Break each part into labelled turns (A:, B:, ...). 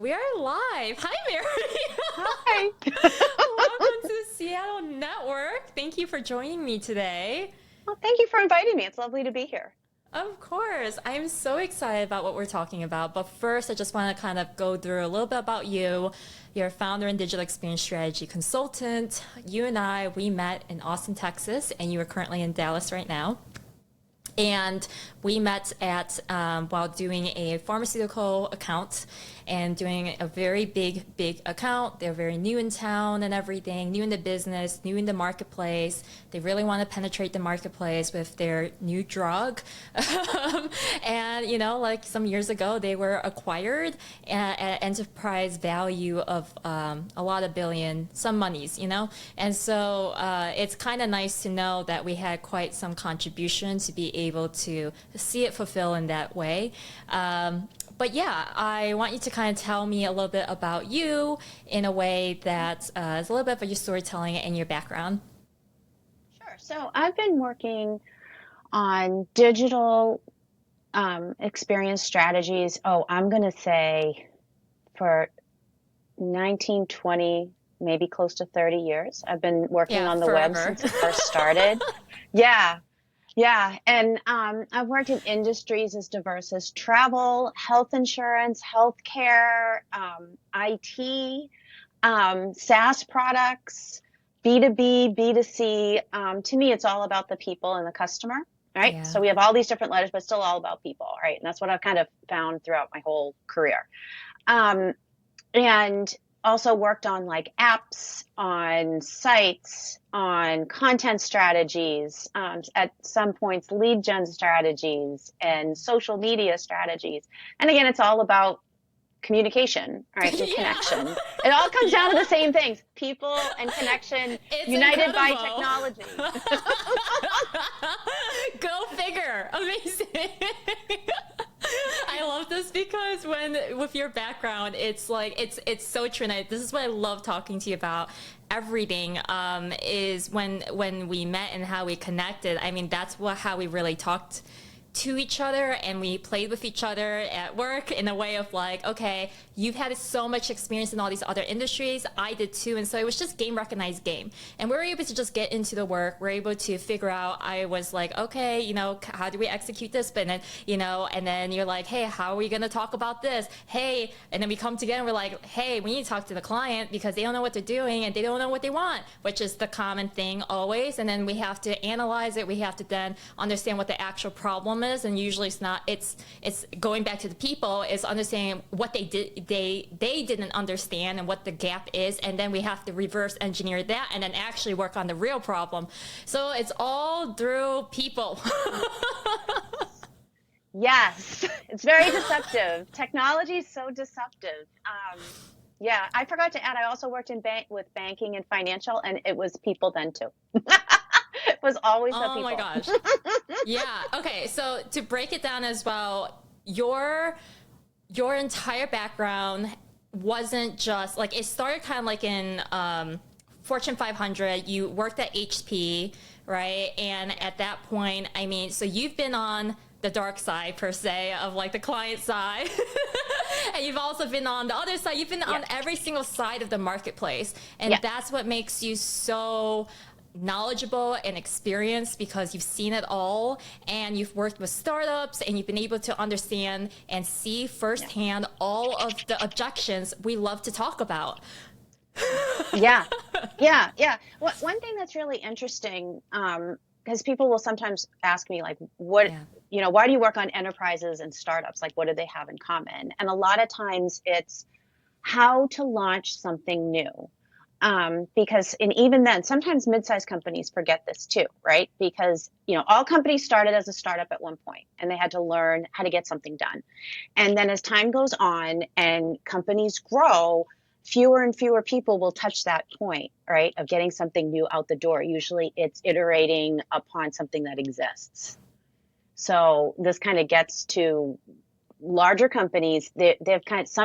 A: We are live. Hi,
B: Hi.
A: Mary. Welcome to the Seattle Network. Thank you for joining me today.
B: Well, thank you for inviting me. It's lovely to be here.
A: Of course, I'm so excited about what we're talking about. But first, I just want to kind of go through a little bit about you. You're a founder and digital experience strategy consultant. You and we met in Austin, Texas, and you are currently in Dallas right now. And we met at while doing a pharmaceutical account and doing a very big account. They're very new in town and everything, new in the business, new in the marketplace. They really want to penetrate the marketplace with their new drug. And, like some years ago, they were acquired at enterprise value of a lot of billion, some monies. And so it's kind of nice to know that we had quite some contribution to be able to see it fulfill in that way. But yeah, I want you to kind of tell me a little bit about you in a way that is a little bit of your storytelling and your background.
B: Sure. So I've been working on digital experience strategies. Oh, I'm going to say for 19, 20, maybe close to 30 years. I've been working
A: Yeah,
B: on the web
A: forever.
B: since it first started. Yeah. Yeah, and I've worked in industries as diverse as travel, health insurance, healthcare, IT, SaaS products, B2B, B2C. To me, it's all about the people and the customer, right?
A: Yeah.
B: So we have all these different letters, but still all about people, right? And that's what I've kind of found throughout my whole career. Um, and also worked on like apps, on sites, on content strategies, at some points lead gen strategies and social media strategies. And again, it's all about communication, right, and
A: Yeah.
B: connection. It all comes down to
A: Yeah.
B: the same things: people and connection,
A: It's
B: united by
A: incredible.
B: technology.
A: Go figure. Amazing. I love this because when with your background, it's like it's so true. And this is what I love talking to you about. Everything is when we met and how we connected. I mean, that's how we really talked to each other, and we played with each other at work in a way of like, okay, you've had so much experience in all these other industries, I did too, and so it was just game recognized game, and we were able to just get into the work. We're able to figure out. I was like, okay, how do we execute this? But then and then you're like, hey, how are we going to talk about this? Hey, and then we come together and we're like, hey, we need to talk to the client because they don't know what they're doing and they don't know what they want, which is the common thing always. And then we have to analyze it. We have to then understand what the actual problem is, and usually it's going back to the people, is understanding what they didn't understand and what the gap is, and then we have to reverse engineer that and then actually work on the real problem. So it's all through people.
B: Yes, it's very deceptive. Technology is so deceptive. Yeah, I forgot to add, I also worked in with banking and financial, and it was people then too. It was always the
A: Oh my
B: people.
A: gosh. Yeah. Okay. So to break it down as well, your entire background wasn't just like, it started kind of like in Fortune 500. You worked at HP, right? And at that point, I mean, so you've been on the dark side per se of like the client side. And you've also been on the other side. You've been
B: Yeah,
A: on every single side of the marketplace. And
B: yeah,
A: that's what makes you so knowledgeable and experienced, because you've seen it all and you've worked with startups and you've been able to understand and see
B: yeah,
A: firsthand all of the objections we love to talk about.
B: yeah, yeah, yeah. One thing that's really interesting, because people will sometimes ask me, like,
A: Yeah.
B: why do you work on enterprises and startups? Like, what do they have in common? And a lot of times it's how to launch something new. Because, and even then, sometimes mid-sized companies forget this too, right? Because, all companies started as a startup at one point and they had to learn how to get something done. And then as time goes on and companies grow, fewer and fewer people will touch that point, right, of getting something new out the door. Usually it's iterating upon something that exists. So this kind of gets to larger companies. They've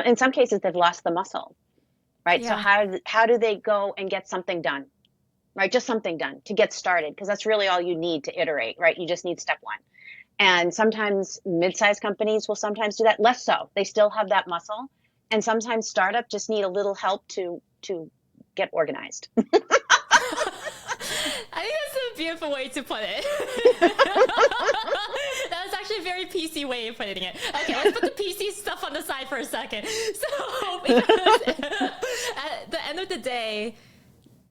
B: in some cases, they've lost the muscle, right? So
A: Yeah.
B: how do they go and get something done, right? Just something done to get started, because that's really all you need to iterate, right? You just need step one. And sometimes mid-sized companies will sometimes do that, less so. They still have that muscle, And sometimes startup just need a little help to get organized.
A: I think that's a beautiful way to put it. That was actually a very PC way of putting it. Okay, let's put the PC stuff on the side for a second. So, because at the end of the day,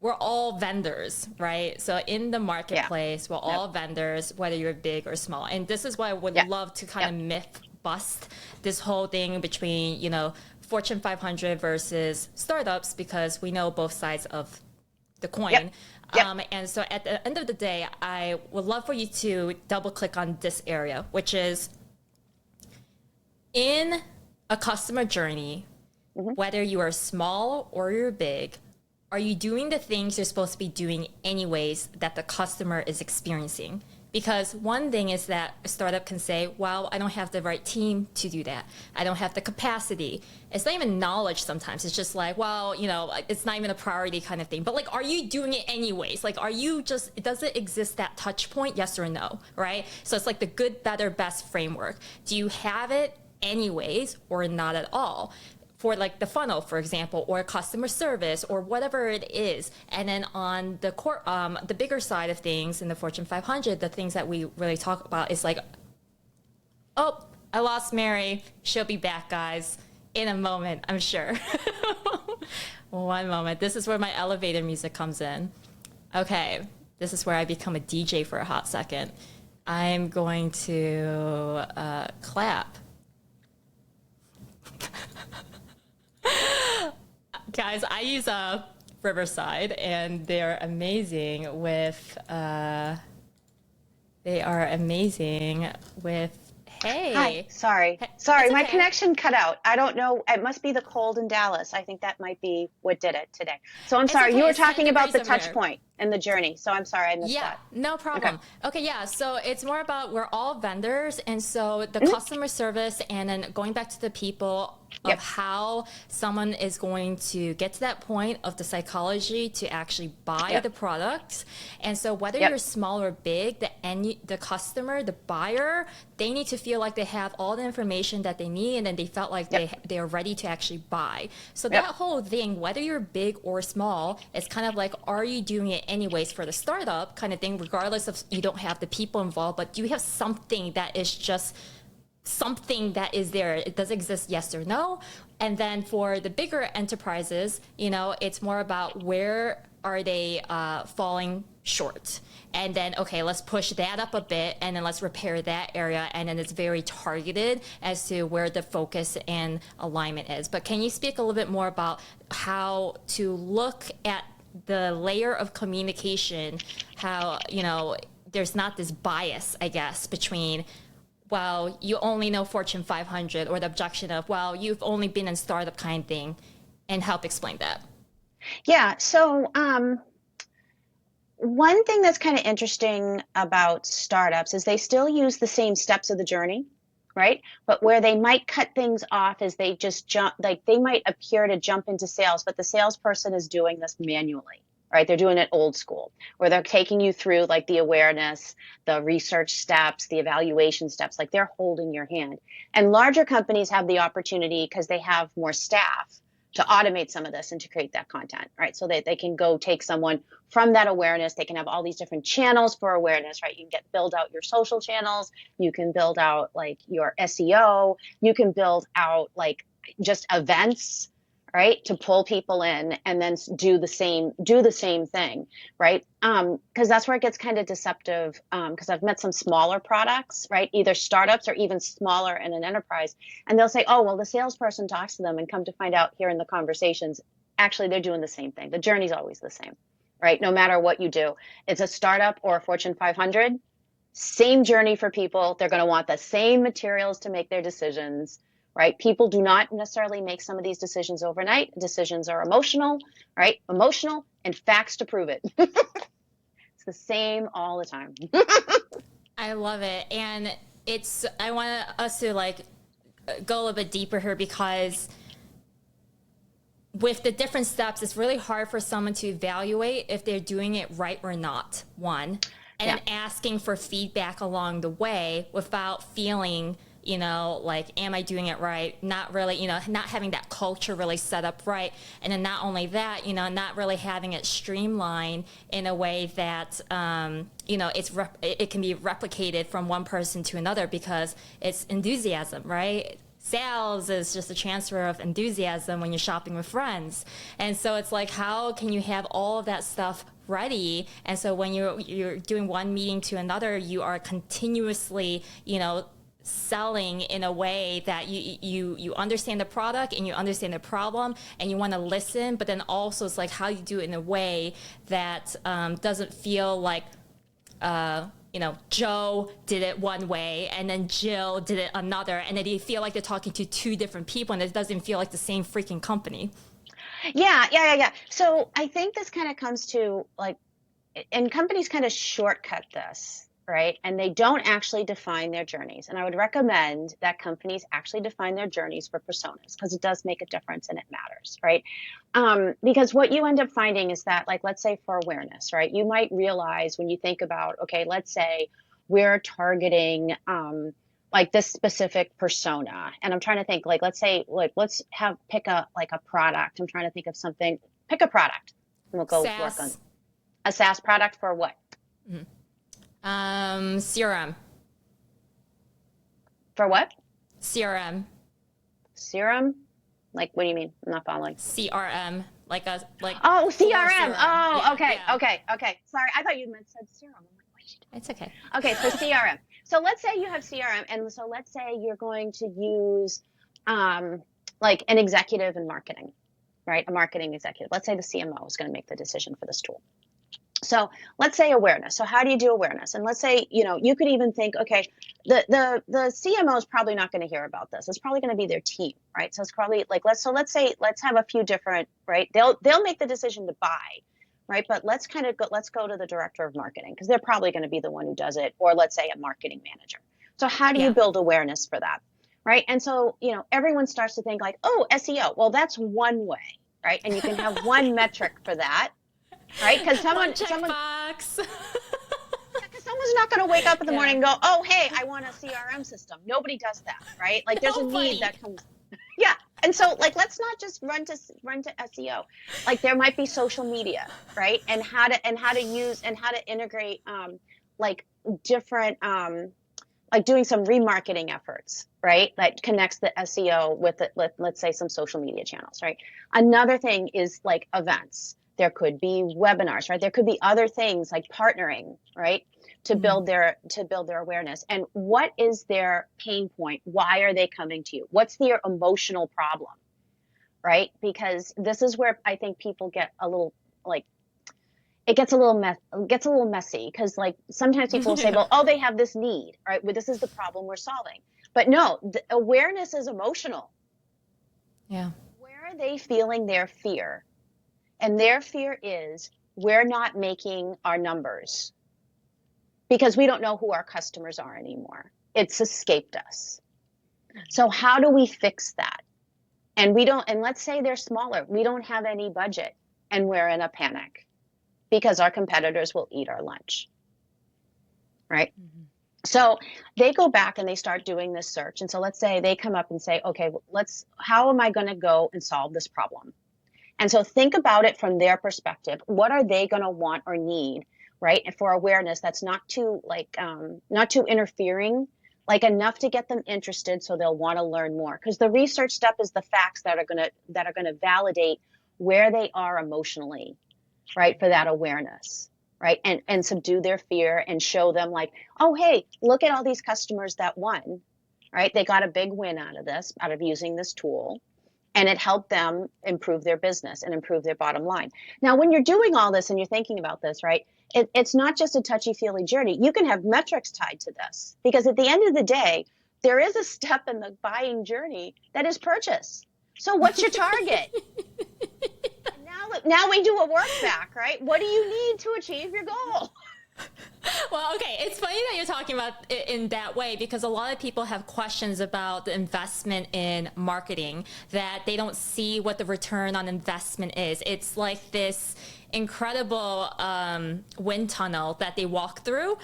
A: we're all vendors, right? So in the marketplace, we're all vendors, whether you're big or small. And this is why I would love to kind of myth bust this whole thing between, you know, Fortune 500 versus startups, because we know both sides of the coin. And so at the end of the day, I would love for you to double click on this area, which is in a customer journey, whether you are small or you're big, are you doing the things you're supposed to be doing anyways that the customer is experiencing? Because one thing is that a startup can say, well, I don't have the right team to do that. I don't have the capacity. It's not even knowledge sometimes. It's just like, well, you know, it's not even a priority kind of thing. But like, are you doing it anyways? Like, are you just, does it exist that touch point? Yes or no, right? So it's like the good, better, best framework. Do you have it anyways or not at all? For like the funnel, for example, or customer service, or whatever it is. And then on the the bigger side of things in the Fortune 500, the things that we really talk about is like, oh, I lost Mary. She'll be back, guys, in a moment, I'm sure. One moment. This is where my elevator music comes in. Okay, this is where I become a DJ for a hot second. I'm going to clap. Guys, I use Riverside, and they're amazing with. They are amazing with. Hey.
B: Hi. Sorry.
A: It's
B: My
A: okay.
B: connection cut out. I don't know. It must be the cold in Dallas. I think that might be what did it today. So I'm sorry.
A: Okay.
B: You were
A: It's 10
B: talking about the
A: degrees over
B: touch
A: here.
B: point and the journey. So I'm sorry I missed
A: Yeah,
B: that.
A: no problem. Okay, yeah, so it's more about we're all vendors, and so the customer service, and then going back to the people of how someone is going to get to that point of the psychology to actually buy the products. And so whether you're small or big, the customer, the buyer, they need to feel like they have all the information that they need, and then they felt like they are ready to actually buy. So that whole thing, whether you're big or small, it's kind of like, are you doing it anyways for the startup kind of thing, regardless of you don't have the people involved, but do you have something that is just something that is there? It does exist, yes or no? And then for the bigger enterprises, you know, it's more about where are they falling short, and then okay, let's push that up a bit, and then let's repair that area, and then it's very targeted as to where the focus and alignment is. But can you speak a little bit more about how to look at the layer of communication, how, you know, there's not this bias, I guess, between, well, you only know Fortune 500, or the objection of, well, you've only been in startup kind of thing, and help explain that.
B: Yeah. So one thing that's kind of interesting about startups is they still use the same steps of the journey, right? But where they might cut things off is they just jump, like they might appear to jump into sales, but the salesperson is doing this manually, right? They're doing it old school, where they're taking you through like the awareness, the research steps, the evaluation steps, like they're holding your hand. And larger companies have the opportunity because they have more staff to automate some of this and to create that content, right? So that they can go take someone from that awareness. They can have all these different channels for awareness, right? You can build out your social channels. You can build out like your SEO. You can build out like just events, right? To pull people in and then do the same thing, right? Because that's where it gets kind of deceptive. Because I've met some smaller products, right? Either startups or even smaller in an enterprise, and they'll say, "Oh, well, the salesperson talks to them," and come to find out here in the conversations, actually they're doing the same thing. The journey's always the same, right? No matter what you do, it's a startup or a Fortune 500, same journey for people. They're going to want the same materials to make their decisions, right? People do not necessarily make some of these decisions overnight. Decisions are emotional, right? Emotional and facts to prove it. It's the same all the time.
A: I love it. And I want us to like go a little bit deeper here, because with the different steps, it's really hard for someone to evaluate if they're doing it right or not, one, and then asking for feedback along the way without feeling like, am I doing it right? Not really, not having that culture really set up right. And then not only that, not really having it streamlined in a way that, it can be replicated from one person to another because it's enthusiasm, right? Sales is just a transfer of enthusiasm when you're shopping with friends. And so it's like, how can you have all of that stuff ready? And so when you're doing one meeting to another, you are continuously, selling in a way that you understand the product and you understand the problem and you want to listen, but then also it's like how you do it in a way that doesn't feel like Joe did it one way and then Jill did it another, and then you feel like they're talking to two different people and it doesn't feel like the same freaking company.
B: Yeah. So I think this kind of comes to like, and companies kind of shortcut this, right? And they don't actually define their journeys. And I would recommend that companies actually define their journeys for personas because it does make a difference and it matters, right? Because what you end up finding is that, like, let's say for awareness, right? You might realize when you think about, okay, let's say we're targeting like this specific persona. And I'm trying to think, like, let's say, like, pick a product. I'm trying to think of something. Pick a product and we'll go work on a SaaS product for what?
A: CRM.
B: For what?
A: CRM.
B: Serum? Like, what do you mean? I'm not following.
A: CRM.
B: Oh, CRM. Oh,
A: yeah,
B: okay,
A: yeah.
B: Okay. Sorry, I thought you meant said serum. I'm like, what did you do?
A: It's okay.
B: Okay, so CRM. So let's say you have CRM, and so let's say you're going to use like an executive in marketing, right? A marketing executive. Let's say the CMO is going to make the decision for this tool. So let's say awareness. So how do you do awareness? And let's say, you could even think, okay, the CMO is probably not going to hear about this. It's probably going to be their team, right? So it's probably like, let's have a few different, right? They'll make the decision to buy, right? But let's go to the director of marketing because they're probably going to be the one who does it, or let's say a marketing manager. So how do you build awareness for that, right? And so, everyone starts to think like, oh, SEO. Well, that's one way, right? And you can have one metric for that. Right? Because someone's not going to wake up in the morning and go, oh, hey, I want a CRM system. Nobody does that, right? Like there's a need that comes. Yeah. And so like, let's not just run to SEO. Like there might be social media, right? And how to use and how to integrate like different like doing some remarketing efforts, right? That connects the SEO with let's say some social media channels, right? Another thing is like events. There could be webinars, right? There could be other things like partnering, right? To build their awareness. And what is their pain point? Why are they coming to you? What's their emotional problem, right? Because this is where I think people get a little like, it gets a little messy because like sometimes people will say, well, oh, they have this need, right? Well, this is the problem we're solving. But no, the awareness is emotional.
A: Yeah.
B: Where are they feeling their fear? And their fear is we're not making our numbers because we don't know who our customers are anymore. It's escaped us. So how do we fix that? And let's say they're smaller. We don't have any budget and we're in a panic because our competitors will eat our lunch, right? Mm-hmm. So they go back and they start doing this search. And so let's say they come up and say, okay, how am I going to go and solve this problem? And so think about it from their perspective. What are they going to want or need, right? And for awareness, that's not too interfering, like enough to get them interested so they'll want to learn more. Because the research step is the facts that are going to validate where they are emotionally, right? For that awareness, right? And subdue their fear and show them like, oh, hey, look at all these customers that won, right? They got a big win out of using this tool. And it helped them improve their business and improve their bottom line. Now, when you're doing all this and you're thinking about this, right, it's not just a touchy-feely journey. You can have metrics tied to this because at the end of the day, there is a step in the buying journey that is purchase. So what's your target? Now we do a work back, right? What do you need to achieve your goal?
A: Well, okay, it's funny that you're talking about it in that way because a lot of people have questions about the investment in marketing, that they don't see what the return on investment is. It's like this incredible wind tunnel that they walk through.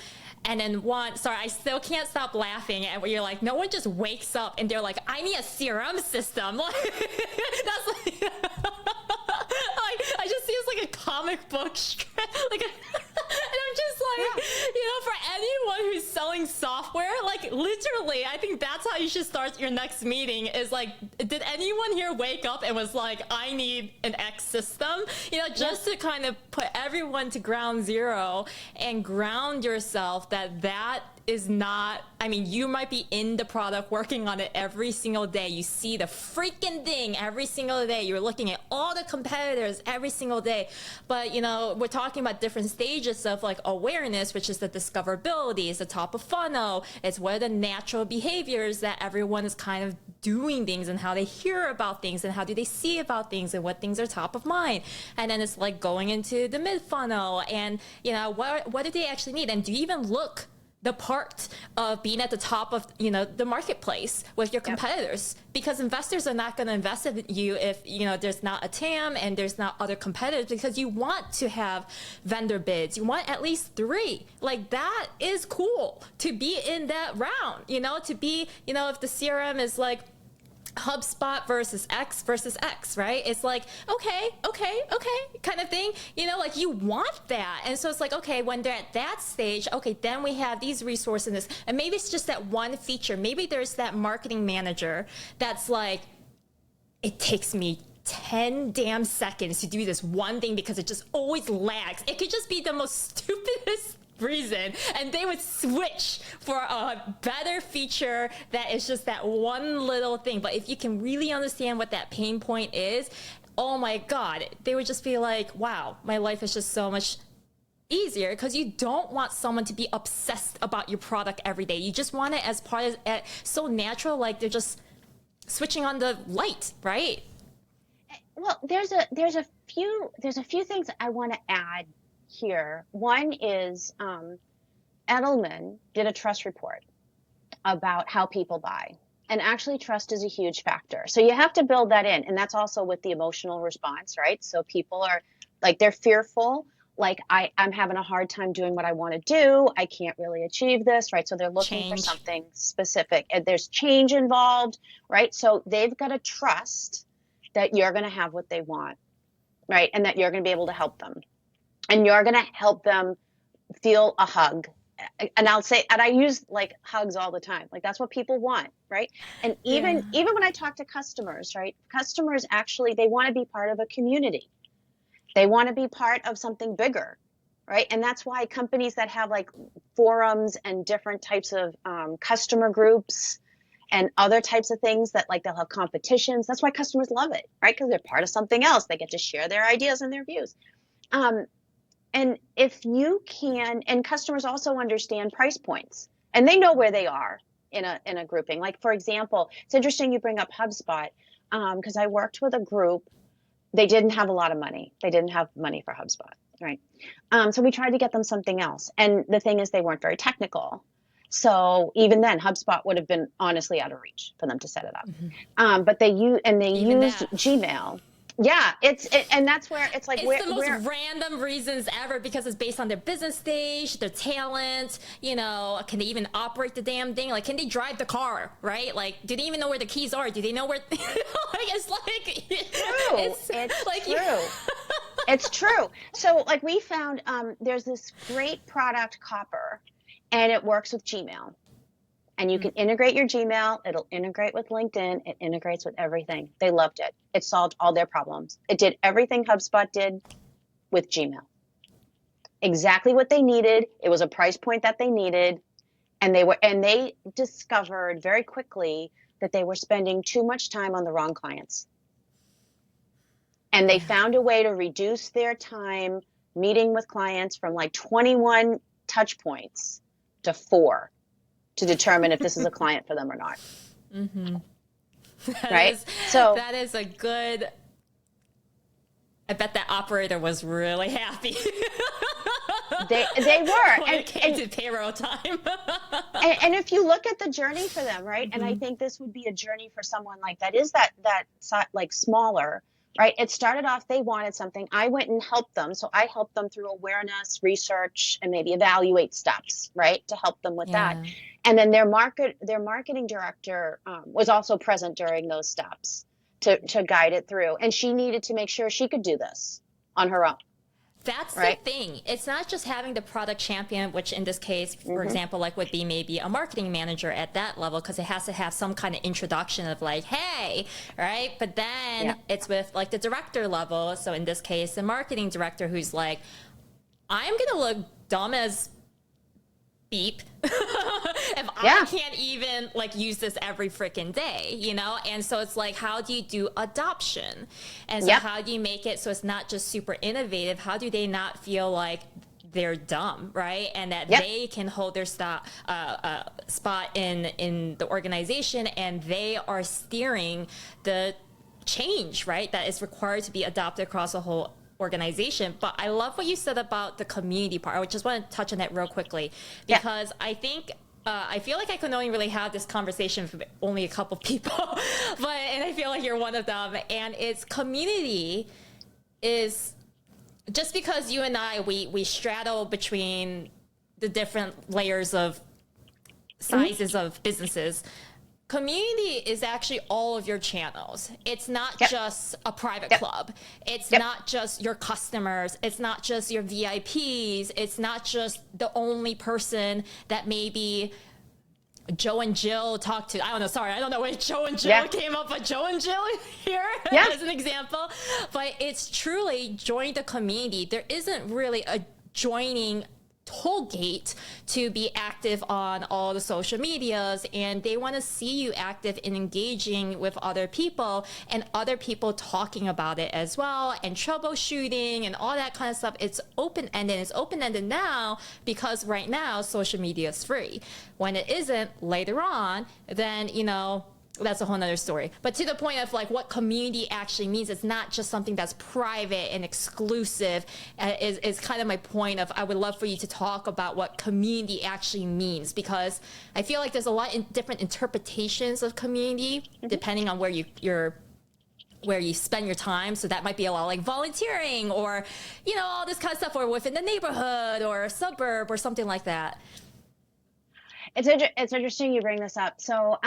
A: And then I still can't stop laughing at where you're like, no one just wakes up and they're like, I need a CRM system. Like, that's like, like, I just see it's like a comic book like, and I'm just like, for anyone who's selling software, like literally, I think that's how you should start your next meeting is like, did anyone here wake up and was like, I need an X system? Just to kind of put everyone to ground zero and ground yourself that is not, you might be in the product working on it every single day. You see the freaking thing every single day. You're looking at all the competitors every single day. But, we're talking about different stages of like awareness, which is the discoverability, it's the top of funnel. It's what are the natural behaviors that everyone is kind of doing things and how they hear about things and how do they see about things and what things are top of mind. And then it's like going into the mid funnel and, what do they actually need? And do you even look the part of being at the top of the marketplace with your competitors? Because investors are not going to invest in you if there's not a TAM and there's not other competitors, because you want to have vendor bids. You want at least 3. Like, that is cool to be in that round, to be, if the CRM is like HubSpot versus X, right? It's like, okay, kind of thing, like you want that. And so it's like, okay, when they're at that stage, okay, then we have these resources, and maybe it's just that one feature. Maybe there's that marketing manager that's like, it takes me 10 damn seconds to do this one thing because it just always lags. It could just be the most stupidest reason, and they would switch for a better feature that is just that one little thing. But if you can really understand what that pain point is, oh my God, they would just be like, wow, my life is just so much easier, because you don't want someone to be obsessed about your product every day. You just want it as part of it, so natural, like they're just switching on the light, right?
B: Well, there's a few things I want to add here. One is Edelman did a trust report about how people buy, and actually trust is a huge factor. So you have to build that in, and that's also with the emotional response, right? So people are like, they're fearful, like I'm having a hard time doing what I want to do. I can't really achieve this, right? So they're looking for something specific, and there's change involved, right? So they've got to trust that you're going to have what they want, right? And that you're going to be able to help them. And you're going to help them feel a hug. And I'll say, and I use like hugs all the time. Like, that's what people want, right? And even when I talk to customers, right? Customers actually, they want to be part of a community. They want to be part of something bigger, right? And that's why companies that have like forums and different types of customer groups and other types of things, that like they'll have competitions. That's why customers love it, right? Because they're part of something else. They get to share their ideas and their views. And if you can, and customers also understand price points, and they know where they are in a grouping. Like, for example, it's interesting you bring up HubSpot, because I worked with a group. They didn't have a lot of money. They didn't have money for HubSpot, right? So we tried to get them something else. And the thing is, they weren't very technical. So even then, HubSpot would have been honestly out of reach for them to set it up.
A: Mm-hmm.
B: But they used Gmail. Yeah, and that's where it's like,
A: it's the most random reasons ever, because it's based on their business stage, their talent. Can they even operate the damn thing? Like, can they drive the car? Right? Like, do they even know where the keys are? Do they know where? Like, it's like
B: true. It's like true. It's true. So, like, we found there's this great product, Copper, and it works with Gmail. And you can integrate your Gmail. It'll integrate with LinkedIn. It integrates with everything. They loved it. It solved all their problems. It did everything HubSpot did with Gmail. Exactly what they needed. It was a price point that they needed. And they discovered very quickly that they were spending too much time on the wrong clients. And they found a way to reduce their time meeting with clients from like 21 touch points to 4. To determine if this is a client for them or not.
A: Mm-hmm.
B: Right?
A: So that is a good. I bet that operator was really happy.
B: They were.
A: when it came to payroll time.
B: And if you look at the journey for them, right? And I think this would be a journey for someone like that is that like smaller, right? It started off, they wanted something. I went and helped them. So I helped them through awareness, research, and maybe evaluate steps, right? To help them with that. And then their marketing director was also present during those steps to guide it through. And she needed to make sure she could do this on her own.
A: That's the thing. It's not just having the product champion, which in this case, for example, like would be maybe a marketing manager at that level, because it has to have some kind of introduction of like, hey, right? But then it's with like the director level. So in this case, the marketing director who's like, I'm going to look dumb as beep if I can't even like use this every freaking day, you know? And so it's like, how do you do adoption? And so how do you make it so it's not just super innovative? How do they not feel like they're dumb, right? And that they can hold their spot in the organization, and they are steering the change, right? That is required to be adopted across the whole organization. But I love what you said about the community part. I just want to touch on that real quickly, because I think I feel like I can only really have this conversation with only a couple people, and I feel like you're one of them. And it's community is just because you and I, we straddle between the different layers of sizes of businesses. Community is actually all of your channels. It's not just a private club. It's not just your customers. It's not just your VIPs. It's not just the only person that maybe Joe and Jill talked to. I don't know. Sorry, I don't know where Joe and Jill came up, but Joe and Jill here as an example. But it's truly join the community. There isn't really a joining toll gate to be active on all the social medias, and they want to see you active in engaging with other people and other people talking about it as well, and troubleshooting and all that kind of stuff. It's open-ended. It's open-ended now because right now social media is free. When it isn't later on, then, you know, that's a whole nother story. But to the point of like what community actually means, it's not just something that's private and exclusive, is kind of my point of, I would love for you to talk about what community actually means, because I feel like there's a lot of different interpretations of community depending on where you spend your time. So that might be a lot like volunteering, or, you know, all this kind of stuff, or within the neighborhood or a suburb or something like that.
B: It's interesting you bring this up. So,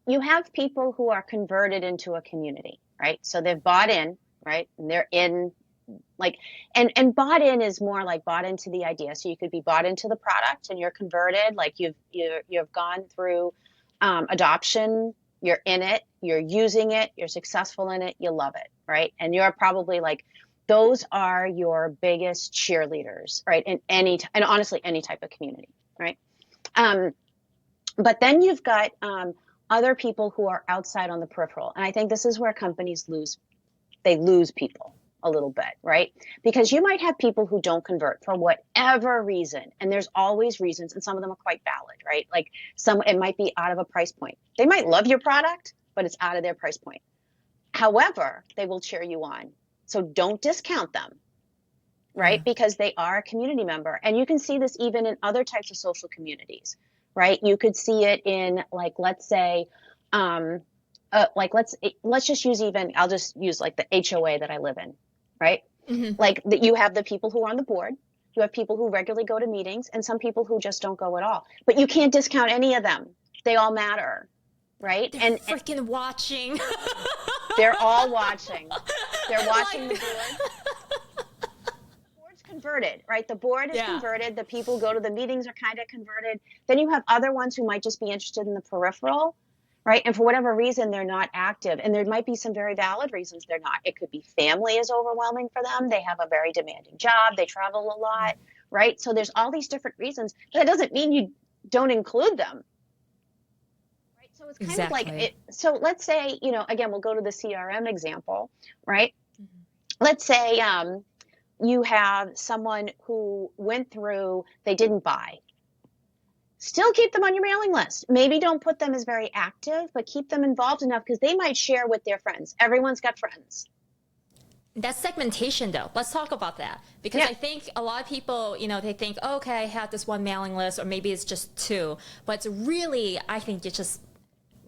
B: you have people who are converted into a community, right? So they've bought in, right? And they're in, like, and bought in is more like bought into the idea. So you could be bought into the product and you're converted, like you've gone through adoption, you're in it, you're using it, you're successful in it, you love it, right? And you're probably like, those are your biggest cheerleaders, right? In and honestly, any type of community, right? But then you've got other people who are outside on the peripheral. And I think this is where companies lose people a little bit, right? Because you might have people who don't convert for whatever reason. And there's always reasons, and some of them are quite valid, right? Like it might be out of a price point. They might love your product, but it's out of their price point. However, they will cheer you on. So don't discount them, right? Because they are a community member. And you can see this even in other types of social communities, right? You could see it in, like, let's say, like let's just use I'll just use like the HOA that I live in, right? Like you have the people who are on the board, you have people who regularly go to meetings, and some people who just don't go at all. But you can't discount any of them. They all matter, right?
A: They're freaking watching.
B: They're all watching. They're watching the board. Converted, right? The board is converted. The people who go to the meetings are kind of converted. Then you have other ones who might just be interested in the peripheral, right? And for whatever reason, they're not active. And there might be some very valid reasons they're not. It could be family is overwhelming for them. They have a very demanding job. They travel a lot, right? So there's all these different reasons. But that doesn't mean you don't include them. Right? So it's kind of like, so let's say, you know, again, we'll go to the CRM example, right? Let's say, you have someone who went through, they didn't buy. Still keep them on your mailing list. Maybe don't put them as very active, but keep them involved enough because they might share with their friends. Everyone's got friends.
A: That's segmentation, though. Let's talk about that, because
B: Yeah.
A: I think a lot of people, they think, oh, okay, I have this one mailing list, or maybe it's just two, but it's really, I think it's just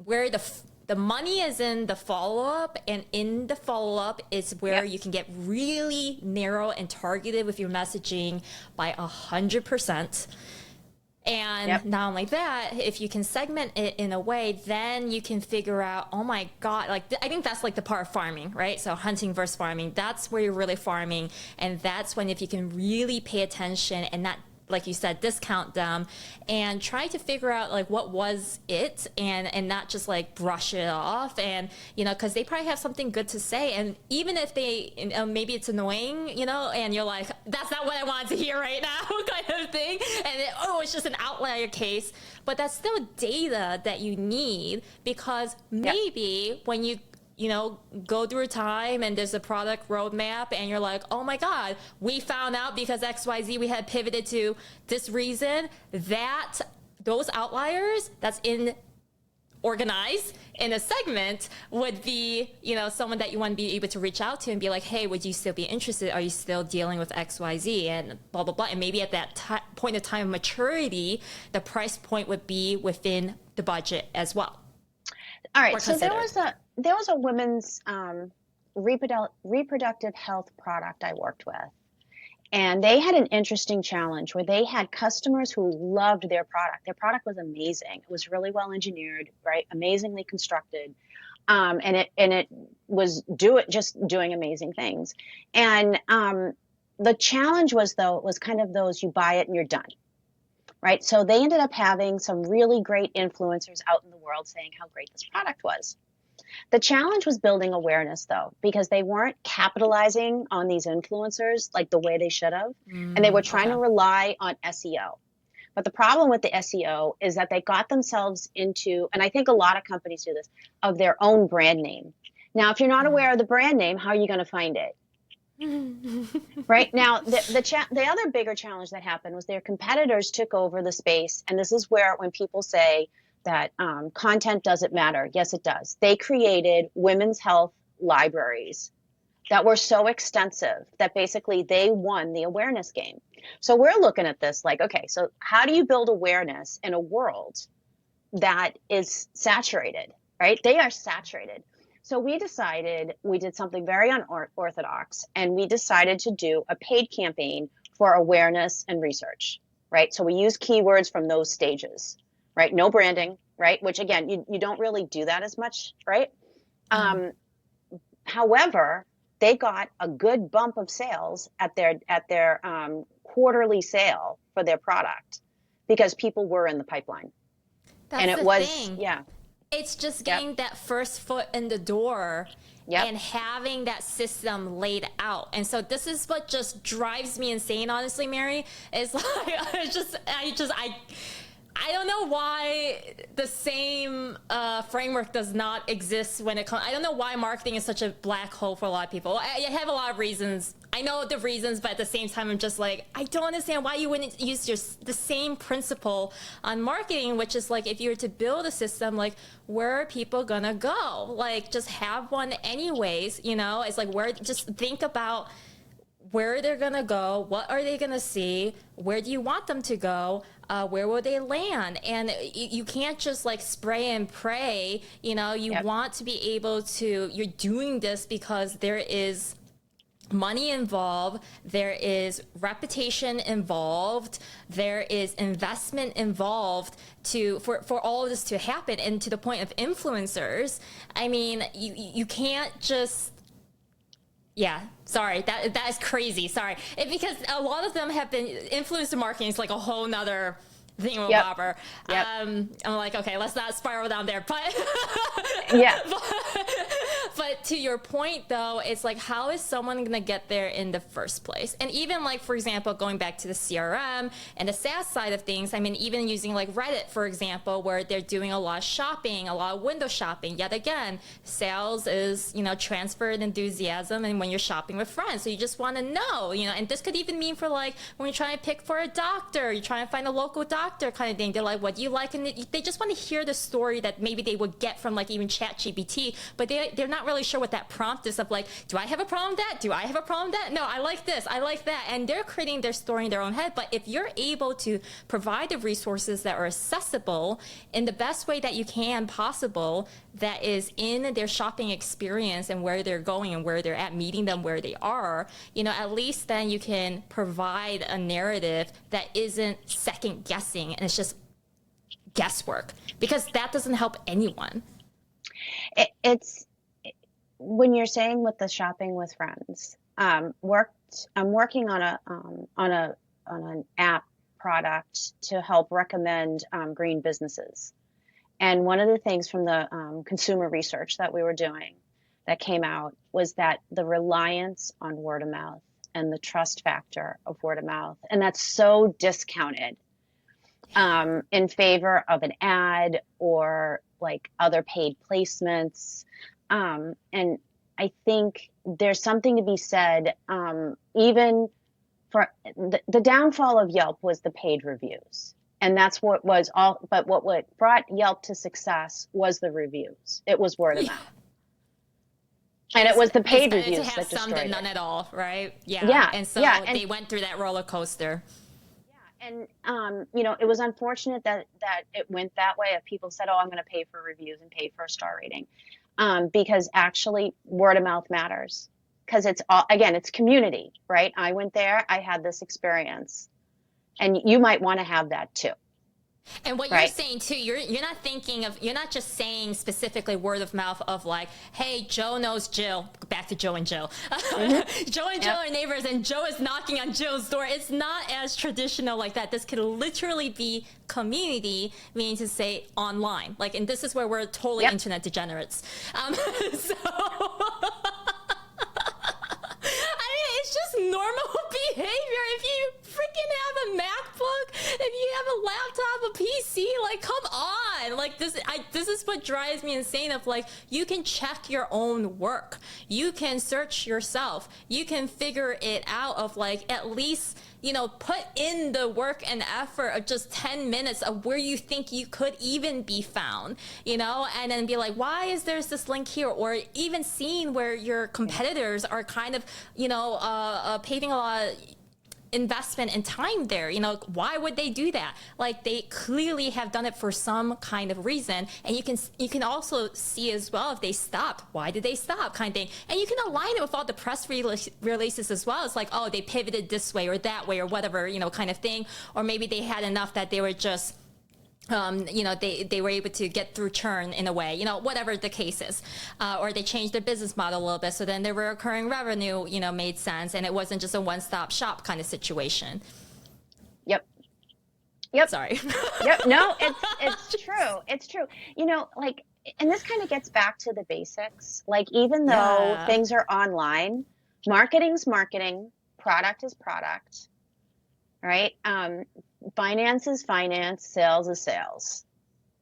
A: where the money is in the follow-up, and in the follow-up is where you can get really narrow and targeted with your messaging by 100%. And not only that, if you can segment it in a way, then you can figure out, oh my God, like I think that's like the part of farming, right? So hunting versus farming, that's where you're really farming. And that's when, if you can really pay attention and not, like you said, discount them, and try to figure out like what was it, and not just like brush it off, and because they probably have something good to say, and even if they maybe it's annoying, and you're like, that's not what I wanted to hear right now kind of thing, and it's just an outlier case, but that's still data that you need, because maybe when you go through time and there's a product roadmap and you're like, oh my God, we found out because XYZ, we had pivoted to this reason, that those outliers that's organized in a segment would be, someone that you want to be able to reach out to and be like, hey, would you still be interested? Are you still dealing with XYZ and blah, blah, blah. And maybe at that point of time of maturity, the price point would be within the budget as well.
B: All right. So there was a women's reproductive health product I worked with, and they had an interesting challenge where they had customers who loved their product. Their product was amazing. It was really well engineered, right? Amazingly constructed. And it was just doing amazing things. And the challenge was, though, it was kind of those, you buy it and you're done. Right. So they ended up having some really great influencers out in the world saying how great this product was. The challenge was building awareness, though, because they weren't capitalizing on these influencers like the way they should have. And they were trying to rely on SEO. But the problem with the SEO is that they got themselves into, and I think a lot of companies do this, of their own brand name. Now, if you're not aware of the brand name, how are you going to find it? Right now, the other bigger challenge that happened was their competitors took over the space, and this is where, when people say that content doesn't matter, yes, it does. They created women's health libraries that were so extensive that basically they won the awareness game. So we're looking at this like, okay, so how do you build awareness in a world that is saturated, right? They are saturated. So we did something very unorthodox, and we decided to do a paid campaign for awareness and research, right? So we use keywords from those stages, right? No branding, right? Which again, you don't really do that as much, right? However, they got a good bump of sales at their quarterly sale for their product because people were in the pipeline.
A: That's
B: and it
A: the
B: was,
A: thing.
B: yeah.
A: It's just getting that first foot in the door and having that system laid out. And so this is what just drives me insane, honestly, Mary. It's like, I don't know why the same framework does not exist when it comes. I don't know why marketing is such a black hole for a lot of people. I have a lot of reasons. I know the reasons, but at the same time, I'm just like, I don't understand why you wouldn't use the same principle on marketing, which is like, if you were to build a system, like, where are people gonna go? Like, just have one anyways, It's like, just think about where they're gonna go, what are they gonna see, where do you want them to go, where will they land? And you can't just like spray and pray, you want to be able to, you're doing this because there is money involved, there is reputation involved, there is investment involved for all of this to happen. And to the point of influencers, I mean, you can't just, sorry, that is crazy. Sorry. Because a lot of them have been, influencer marketing is like a whole nother thing with Bobber. I'm like, okay, let's not spiral down there. But but to your point, though, it's like, how is someone going to get there in the first place? And even like, for example, going back to the CRM and the SaaS side of things, I mean, even using like Reddit, for example, where they're doing a lot of shopping, a lot of window shopping. Yet again, sales is, transferred enthusiasm, and when you're shopping with friends, so you just want to know, and this could even mean for like when you're trying to pick for a doctor, you're trying to find a local doctor kind of thing. They're like, what do you like? And they just want to hear the story that maybe they would get from like even ChatGPT, but they're not really sure what that prompt is of like, do I have a problem with that? Do I have a problem with that? No, I like this, I like that. And they're creating their story in their own head. But if you're able to provide the resources that are accessible in the best way that you can possible, that is in their shopping experience and where they're going and where they're at, meeting them where they are, you know, at least then you can provide a narrative that isn't second guessing and it's just guesswork, because that doesn't help anyone.
B: It's when you're saying with the shopping with friends, I'm working on an app product to help recommend green businesses. And one of the things from the consumer research that we were doing that came out was that the reliance on word of mouth and the trust factor of word of mouth, and that's so discounted in favor of an ad or like other paid placements. And I think there's something to be said, even for the downfall of Yelp was the paid reviews. And that's what was all, but what brought Yelp to success was the reviews. It was word of mouth. And it was the paid reviews
A: to have
B: that
A: some
B: destroyed
A: that none
B: it.
A: at all, right? Yeah.
B: Yeah.
A: And so
B: yeah. And,
A: they went through that roller coaster.
B: yeah. And, you know, it was unfortunate that it went that way. If people said, oh, I'm going to pay for reviews and pay for a star rating. Because actually word of mouth matters. Because it's all, again, it's community, right? I went there, I had this experience. And you might want to have that too.
A: And what you're saying too, you're not thinking of, you're not just saying specifically word of mouth of like, hey, Joe knows Jill. Back to Joe and Jill. Mm-hmm. Joe and Jill are neighbors, and Joe is knocking on Jill's door. It's not as traditional like that. This could literally be community, meaning to say online. Like, and this is where we're totally internet degenerates. So. It's just normal behavior. If you freaking have a MacBook, if you have a laptop, a PC, like, come on. Like, this is what drives me insane of, like, you can check your own work. You can search yourself. You can figure it out of, like, at least, you know, put in the work and effort of just 10 minutes of where you think you could even be found, you know, and then be like, why is there this link here? Or even seeing where your competitors are kind of, you know, paving a lot of investment and time there. You know, why would they do that? Like, they clearly have done it for some kind of reason. And you can also see as well if they stopped, why did they stop, kind of thing. And you can align it with all the press releases as well. It's like, oh, they pivoted this way or that way or whatever, you know, kind of thing. Or maybe they had enough that they were just you know, they were able to get through churn in a way, you know, whatever the case is, or they changed their business model a little bit, so then their recurring revenue, you know, made sense, and it wasn't just a one-stop shop kind of situation.
B: Yep.
A: Sorry.
B: Yep. No, it's true. It's true. You know, like, and this kind of gets back to the basics. Like, even though things are online, marketing's marketing, product is product, right? Finance is finance, sales is sales.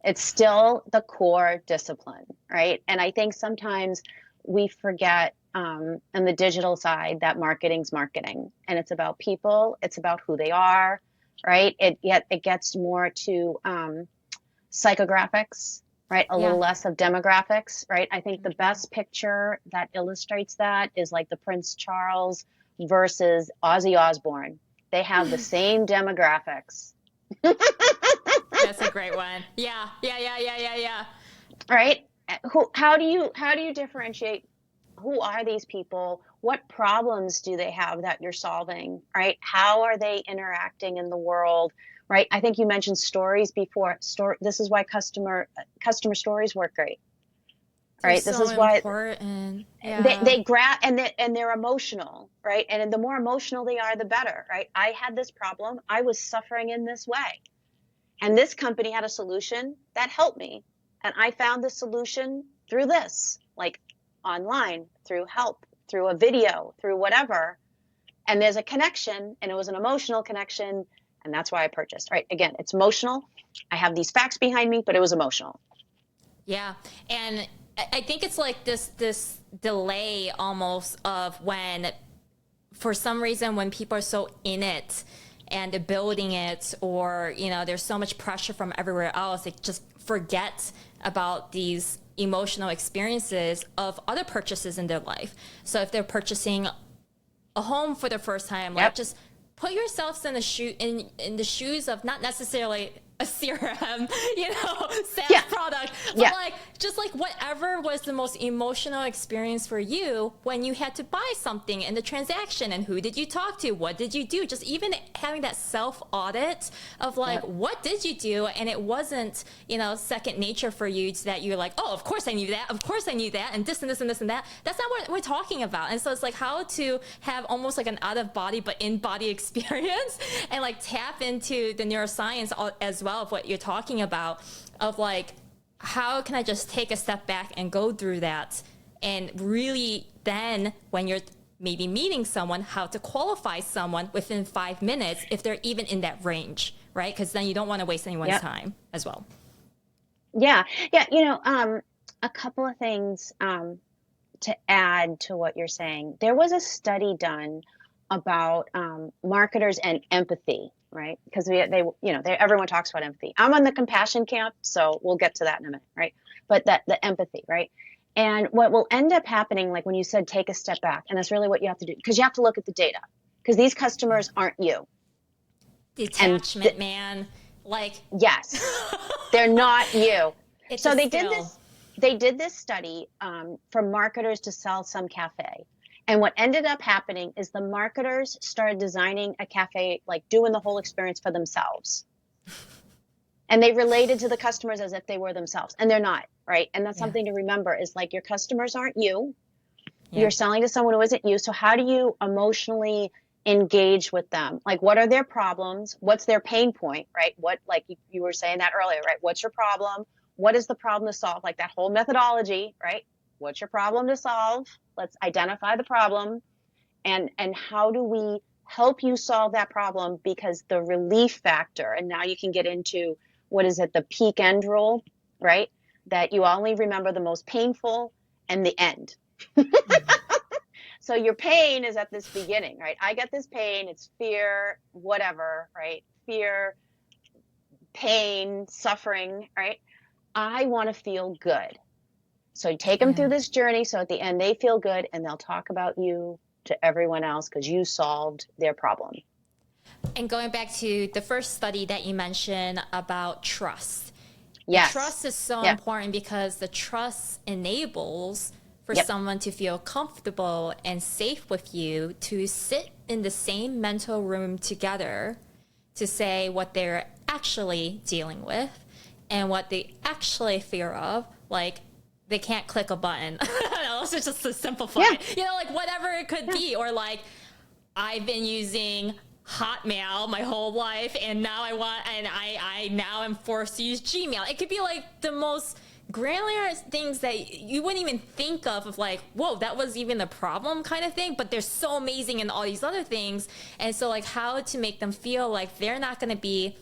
B: It's still the core discipline, right? And I think sometimes we forget on the digital side that marketing's marketing, and it's about people, it's about who they are, right? It gets more to psychographics, right? A little less of demographics, right? I think the best picture that illustrates that is like the Prince Charles versus Ozzy Osbourne. They have the same demographics.
A: That's a great one. Yeah.
B: Right? How do you differentiate who are these people? What problems do they have that you're solving? Right? How are they interacting in the world? Right? I think you mentioned stories before. This is why customer stories work great. Right.
A: They're
B: this
A: so
B: is why
A: important. Yeah.
B: they grab and they're emotional, right? And the more emotional they are, the better, right? I had this problem. I was suffering in this way, and this company had a solution that helped me, and I found the solution through this, like online, through help, through a video, through whatever. And there's a connection, and it was an emotional connection, and that's why I purchased. Right? Again, it's emotional. I have these facts behind me, but it was emotional.
A: Yeah, and I think it's like this delay almost of when, for some reason, when people are so in it and they're building it, or, you know, there's so much pressure from everywhere else, they just forget about these emotional experiences of other purchases in their life. So if they're purchasing a home for the first time, like just put yourselves in the shoes of not necessarily a CRM, SaaS product, but like just like whatever was the most emotional experience for you when you had to buy something in the transaction, and who did you talk to, what did you do, just even having that self audit of like what did you do, and it wasn't second nature for you that you're like, oh, of course I knew that, and this and this and this and that. That's not what we're talking about. And so it's like how to have almost like an out of body but in body experience and like tap into the neuroscience as well of what you're talking about, of like how can I just take a step back and go through that, and really then when you're maybe meeting someone, how to qualify someone within 5 minutes if they're even in that range, right? Because then you don't want to waste anyone's time as well.
B: A couple of things to add to what you're saying. There was a study done about marketers and empathy, right? Because everyone talks about empathy. I'm on the compassion camp, so we'll get to that in a minute, right? But the empathy, right? And what will end up happening, like when you said take a step back, and that's really what you have to do, because you have to look at the data, because these customers aren't you.
A: Detachment, man. Like,
B: yes, they're not you.
A: So
B: they did this study for marketers to sell some cafe. And what ended up happening is the marketers started designing a cafe, like doing the whole experience for themselves. And they related to the customers as if they were themselves, and they're not, right? And that's something to remember, is like your customers aren't you. You're selling to someone who isn't you. So how do you emotionally engage with them? Like, what are their problems? What's their pain point, right? What, like you were saying that earlier, right? What's your problem? What is the problem to solve? Like that whole methodology, right? What's your problem to solve? Let's identify the problem, and how do we help you solve that problem? Because the relief factor, and now you can get into what is it, the peak end rule, right? That you only remember the most painful and the end. So your pain is at this beginning, right? I get this pain, it's fear, whatever, right? Fear, pain, suffering, right? I want to feel good. So you take them through this journey, so at the end they feel good, and they'll talk about you to everyone else because you solved their problem.
A: And going back to the first study that you mentioned about trust.
B: Yes.
A: Trust is so important, because the trust enables for someone to feel comfortable and safe with you, to sit in the same mental room together, to say what they're actually dealing with and what they actually fear of. Like, they can't click a button. It's just to simplify. Like whatever it could be. Or like, I've been using Hotmail my whole life, and now I now am forced to use Gmail. It could be like the most granular things that you wouldn't even think of like, whoa, that was even the problem kind of thing, but they're so amazing in all these other things. And so like how to make them feel like they're not going to be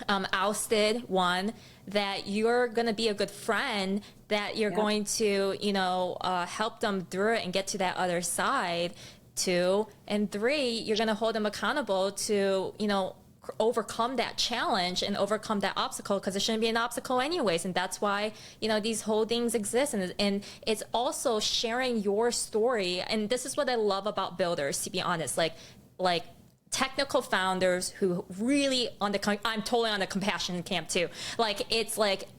A: ousted, one, that you're going to be a good friend, that you're going to, help them through it and get to that other side, two, and three, you're going to hold them accountable to, overcome that challenge and overcome that obstacle, because it shouldn't be an obstacle anyways. And that's why, these whole things exist. And it's also sharing your story. And this is what I love about builders, to be honest, like technical founders who really I'm totally on the compassion camp too. Like, it's like,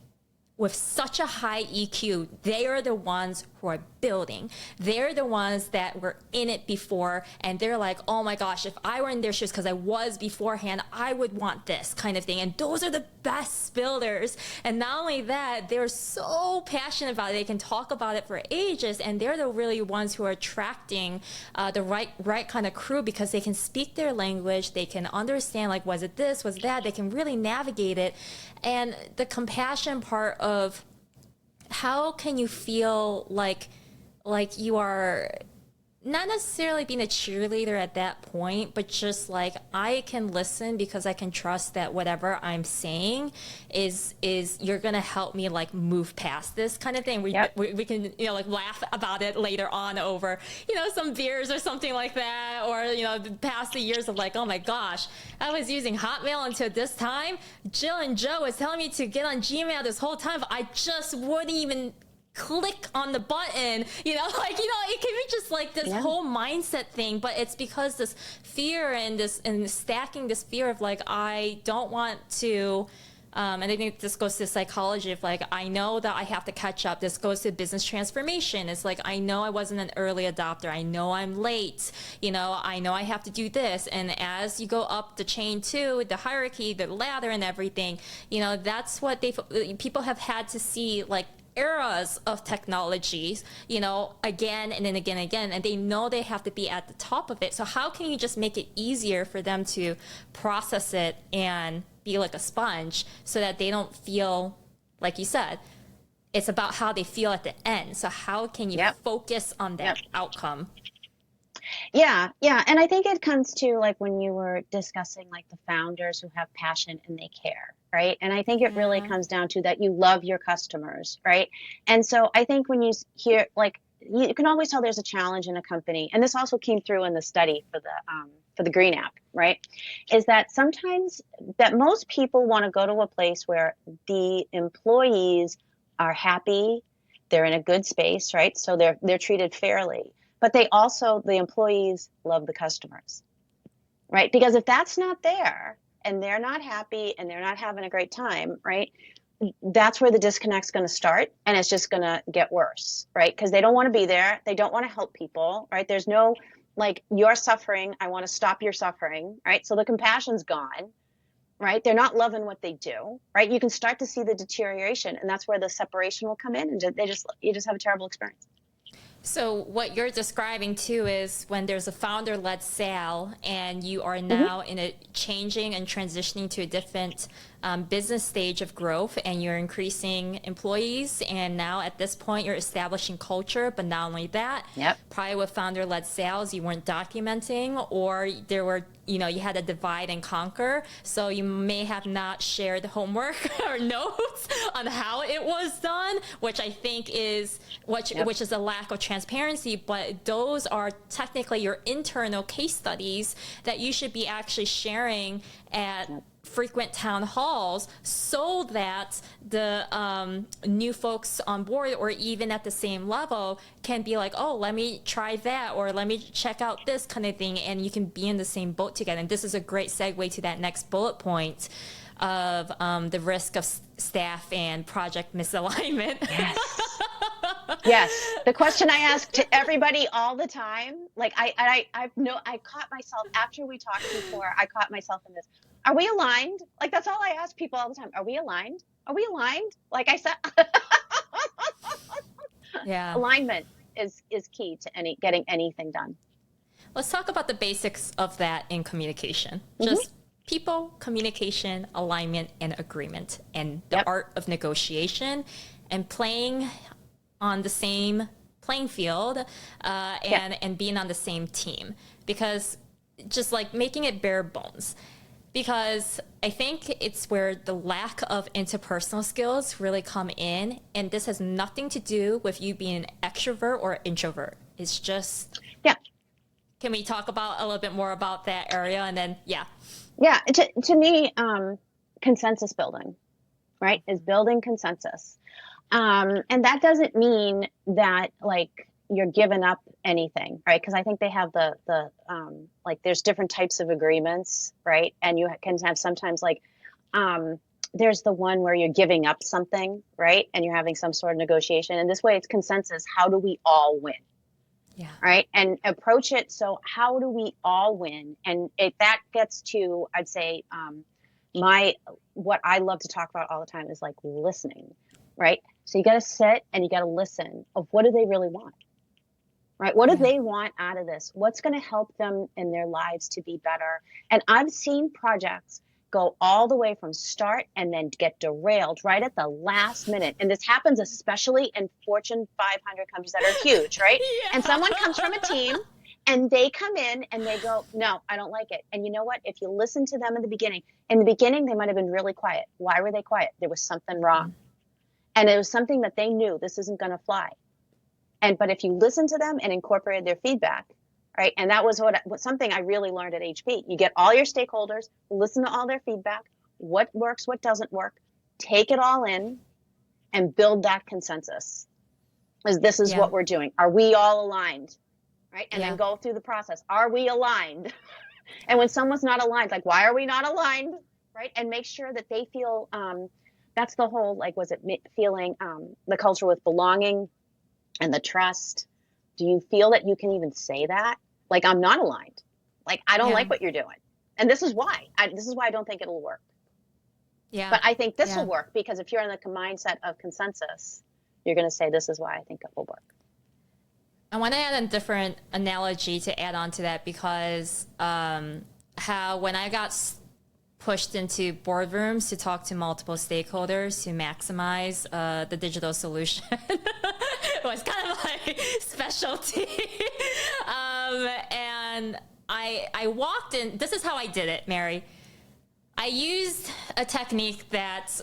A: with such a high EQ, they are the ones who are building. They're the ones that were in it before, and they're like, oh my gosh, if I were in their shoes, because I was beforehand, I would want this kind of thing. And those are the best builders. And not only that, they're so passionate about it. They can talk about it for ages, and they're the really ones who are attracting the right kind of crew, because they can speak their language. They can understand, like, was it this, was that? They can really navigate it. And the compassion part of how can you feel like you are not necessarily being a cheerleader at that point, but just like I can listen because I can trust that whatever I'm saying is you're gonna help me like move past this kind of thing. We can like laugh about it later on over some beers or something like that, or past the years of like, oh my gosh, I was using Hotmail until this time. Jill and Joe was telling me to get on Gmail this whole time, but I just wouldn't even click on the button, it can be just like this whole mindset thing, but it's because this fear and stacking this fear of like, I don't want to, and I think this goes to psychology of like, I know that I have to catch up. This goes to business transformation. It's like, I know I wasn't an early adopter. I know I'm late. I know I have to do this. And as you go up the chain too, the hierarchy, the ladder and everything, that's what people have had to see, like, eras of technologies, again and then again and again, and they know they have to be at the top of it. So how can you just make it easier for them to process it and be like a sponge so that they don't feel, like you said, it's about how they feel at the end. So how can you focus on that outcome?
B: Yeah. And I think it comes to like when you were discussing like the founders who have passion and they care, right? And I think it really comes down to that you love your customers, right? And so I think when you hear, like, you can always tell there's a challenge in a company, and this also came through in the study for the Green app, right? Is that sometimes that most people want to go to a place where the employees are happy, they're in a good space, right? So they're treated fairly. But the employees love the customers, right? Because if that's not there and they're not happy and they're not having a great time, right? That's where the disconnect's going to start, and it's just going to get worse, right? Because they don't want to be there. They don't want to help people, right? There's no like, you're suffering, I want to stop your suffering, right? So the compassion's gone, right? They're not loving what they do, right? You can start to see the deterioration, and that's where the separation will come in, and you just have a terrible experience.
A: So what you're describing too is when there's a founder-led sale and you are now in a changing and transitioning to a different business stage of growth, and you're increasing employees, and now at this point you're establishing culture. But not only that, probably with founder-led sales, you weren't documenting, or there were, you had a divide and conquer. So you may have not shared homework or notes on how it was done, which I think is which is a lack of transparency. But those are technically your internal case studies that you should be actually sharing at frequent town halls, so that the new folks on board, or even at the same level, can be like, oh, let me try that, or let me check out this kind of thing, and you can be in the same boat together. And this is a great segue to that next bullet point of the risk of staff and project misalignment.
B: Yes. The question I ask to everybody all the time, like I caught myself after we talked before, I caught myself in this. Are we aligned? Like, that's all I ask people all the time. Are we aligned? Are we aligned? Like I said, alignment is key to getting anything done.
A: Let's talk about the basics of that in communication. Just people, communication, alignment, and agreement, and the art of negotiation, and playing on the same playing field, and being on the same team. Because just like making it bare bones. Because I think it's where the lack of interpersonal skills really come in. And this has nothing to do with you being an extrovert or introvert. It's just, Can we talk about a little bit more about that area? And then,
B: to me, consensus building, right, is building consensus. And that doesn't mean that like you're giving up anything, right? Because I think they have the like, there's different types of agreements, right? And you can have sometimes like, there's the one where you're giving up something, right? And you're having some sort of negotiation. And this way it's consensus. How do we all win?
A: Yeah.
B: Right. And approach it. So how do we all win? And that gets to, I'd say, what I love to talk about all the time is like listening, right? So you got to sit and you got to listen of what do they really want, right? What do they want out of this? What's going to help them in their lives to be better? And I've seen projects go all the way from start and then get derailed right at the last minute. And this happens especially in Fortune 500 companies that are huge, right? And someone comes from a team And they come in and they go, no, I don't like it. And you know what? If you listen to them in the beginning, they might have been really quiet. Why were they quiet? There was something wrong. And it was something that they knew this isn't going to fly. But if you listen to them and incorporated their feedback, right? And that was something I really learned at HP. You get all your stakeholders, listen to all their feedback, what works, what doesn't work, take it all in and build that consensus. Because this is what we're doing. Are we all aligned? Right? And then go through the process. Are we aligned? And when someone's not aligned, like, why are we not aligned? Right? And make sure that they feel, that's the whole, like, was it feeling the culture with belonging and the trust? Do you feel that you can even say that? Like, I'm not aligned. Like, I don't like what you're doing. And this is why. This is why I don't think it'll work. Yeah. But I think this will work, because if you're in the mindset of consensus, you're going to say, this is why I think it will work.
A: I want to add a different analogy to add on to that, because how when I got pushed into boardrooms to talk to multiple stakeholders to maximize the digital solution was kind of my specialty. And I walked in. This is how I did it, Mary. I used a technique that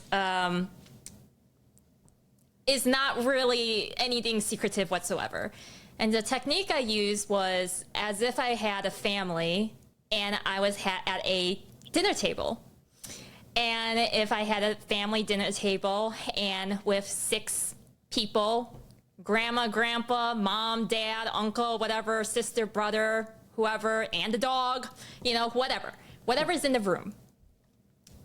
A: is not really anything secretive whatsoever. And the technique I used was as if I had a family and I was at a dinner table. And if I had a family dinner table and with 6 people, grandma, grandpa, mom, dad, uncle, whatever, sister, brother, whoever, and the dog, whatever's in the room.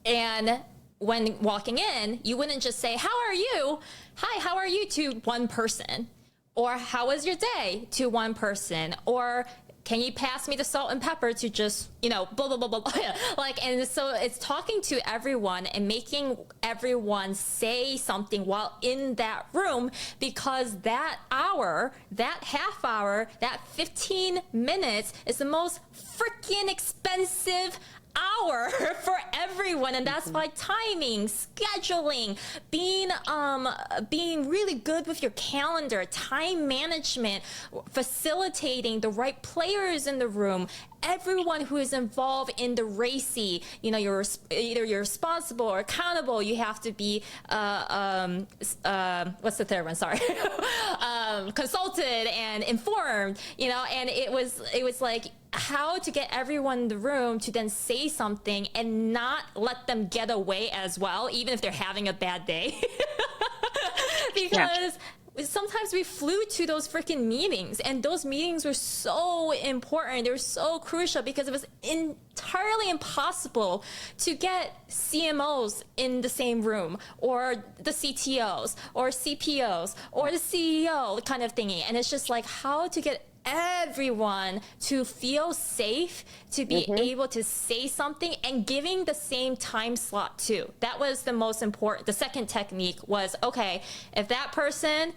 A: And when walking in, you wouldn't just say, how are you? Hi, how are you, to one person? Or how was your day, to one person? Or can you pass me the salt and pepper, to just, blah, blah, blah, blah, blah. And so it's talking to everyone and making everyone say something while in that room, because that hour, that half hour, that 15 minutes is the most freaking expensive hour for everyone. And that's why timing, scheduling, being really good with your calendar, time management, facilitating the right players in the room, everyone who is involved in the RACI, you're either responsible or accountable. You have to be what's the third one? Sorry, consulted and informed. And it was like how to get everyone in the room to then say something and not let them get away as well, even if they're having a bad day, because. Sometimes we flew to those freaking meetings, and those meetings were so important. They were so crucial because it was entirely impossible to get CMOs in the same room, or the CTOs, or CPOs, or the CEO kind of thingy. And it's just like how to get everyone to feel safe, to be able to say something, and giving the same time slot too. That was the most important. The second technique was, okay, if that person,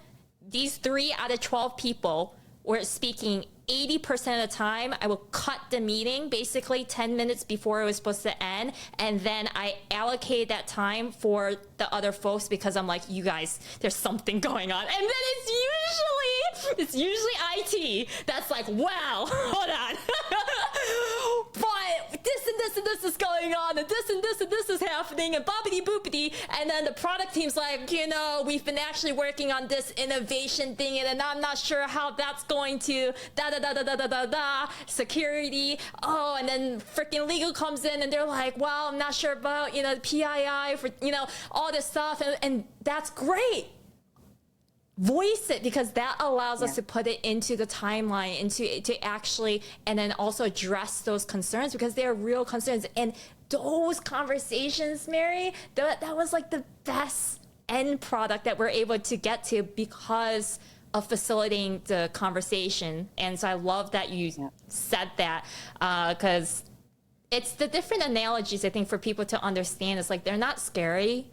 A: these 3 out of 12 people were speaking 80% of the time, I will cut the meeting basically 10 minutes before it was supposed to end. And then I allocate that time for the other folks, because I'm like, you guys, there's something going on. And then it's usually IT that's like, wow, hold on. But this and this and this is going on, and this and this and this is happening, and boppity boopity. And then the product team's like, we've been actually working on this innovation thing, and I'm not sure how that's going to security. Oh, and then freaking legal comes in, and they're like, well, I'm not sure about, the PII for, all this stuff. And that's great. Voice it, because that allows us to put it into the timeline, to actually, and then also address those concerns, because they are real concerns. And those conversations, Mary, that was like the best end product that we're able to get to because of facilitating the conversation. And so I love that you said that, because it's the different analogies, I think, for people to understand. It's like, they're not scary.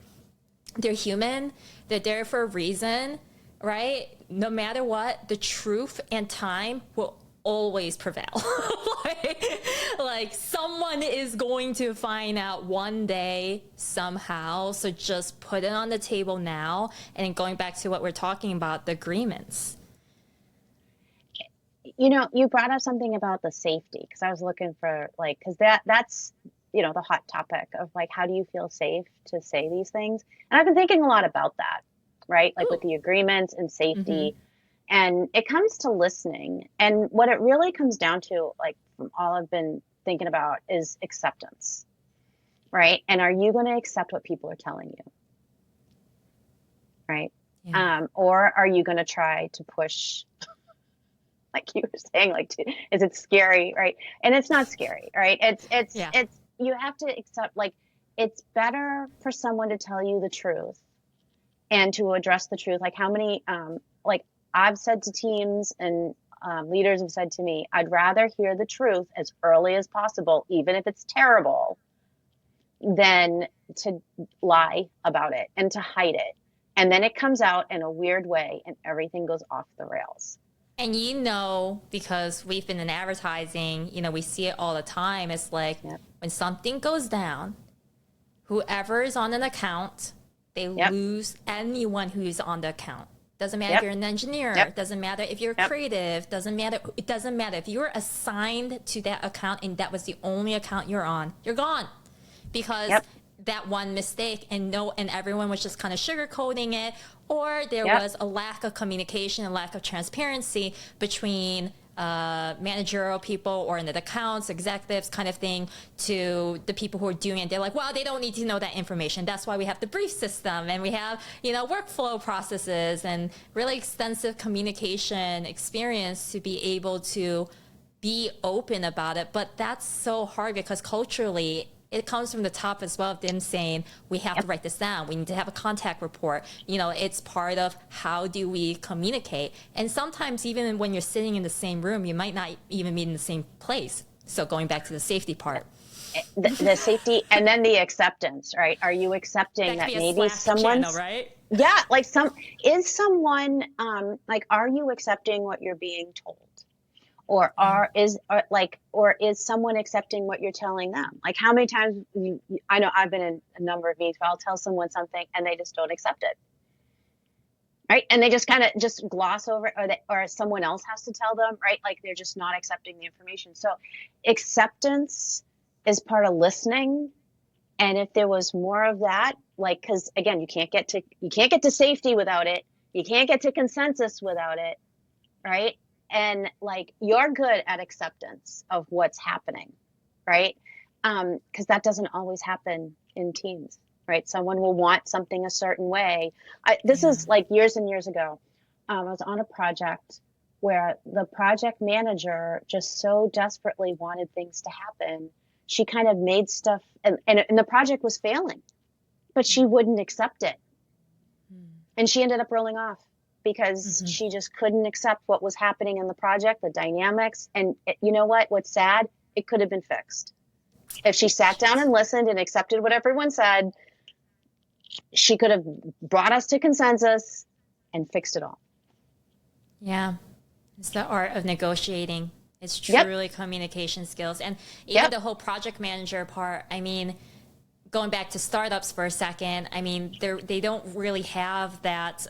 A: They're human. They're there for a reason, right? No matter what, the truth and time will always prevail. like someone is going to find out one day somehow. So just put it on the table now. And then going back to what we're talking about, the agreements.
B: You know, you brought up something about the safety because I was looking for like, because that's, you know, the hot topic of like, how do you feel safe to say these things? And I've been thinking a lot about that, right? Like with
A: Ooh.
B: the agreements and
A: Mm-hmm.
B: safety. And it comes to listening. And what it really comes down to, like from all I've been thinking about, is acceptance, right? And are you going to accept what people are telling you, right?
A: Yeah.
B: Or are you going to try to push, like you were saying, like, is it scary, right? And it's not scary, right?
A: Yeah.
B: You have to accept, like, it's better for someone to tell you the truth and to address the truth. Like, how many, like, I've said to teams and leaders have said to me, I'd rather hear the truth as early as possible, even if it's terrible, than to lie about it and to hide it. And then it comes out in a weird way and everything goes off the rails.
A: And you know, because we've been in advertising, you know, we see it all the time. It's like
B: Yep.
A: when something goes down, whoever is on an account, they
B: Yep.
A: lose anyone who's on the account. Doesn't matter if
B: Yep.
A: you're an engineer,
B: Yep.
A: doesn't matter if you're
B: Yep.
A: creative, doesn't matter. It doesn't matter if you're assigned to that account and that was the only account you're on, you're gone. Because
B: Yep.
A: that one mistake and everyone was just kind of sugarcoating it, or there
B: Yep.
A: was a lack of communication and lack of transparency between managerial people or in the accounts, executives kind of thing, to the people who are doing it. They're like, well, they don't need to know that information. That's why we have the brief system and we have, you know, workflow processes and really extensive communication experience to be able to be open about it. But that's so hard because culturally, it comes from the top as well, of them saying, we have to write this down. We need to have a contact report. You know, it's part of how do we communicate. And sometimes even when you're sitting in the same room, you might not even be in the same place. So going back to the safety part.
B: The safety and then the acceptance, right? Are you accepting
A: That could
B: that
A: be a
B: maybe
A: Slack channel,
B: someone's,
A: right?
B: yeah, like is someone, like, are you accepting what you're being told? Or
A: Yeah.
B: or is someone accepting what you're telling them? Like how many times I know I've been in a number of meetings where I'll tell someone something and they just don't accept it. Right. And they just kind of just gloss over it, or someone else has to tell them, right? Like they're just not accepting the information. So acceptance is part of listening. And if there was more of that, like, cause again, you can't get to safety without it. You can't get to consensus without it. Right. And like you're good at acceptance of what's happening, right? Because that doesn't always happen in teams, right? Someone will want something a certain way. This
A: Yeah.
B: is like years and years ago. I was on a project where the project manager just so desperately wanted things to happen. She kind of made stuff, and the project was failing, but she wouldn't accept it. And she ended up rolling off because she just couldn't accept what was happening in the project, the dynamics. And you know what? What's sad? It could have been fixed. If she sat down and listened and accepted what everyone said, she could have brought us to consensus and fixed it all.
A: Yeah. It's the art of negotiating. It's
B: Yep.
A: truly communication skills. And even
B: Yep.
A: the whole project manager part, I mean, going back to startups for a second, I mean, they don't really have that.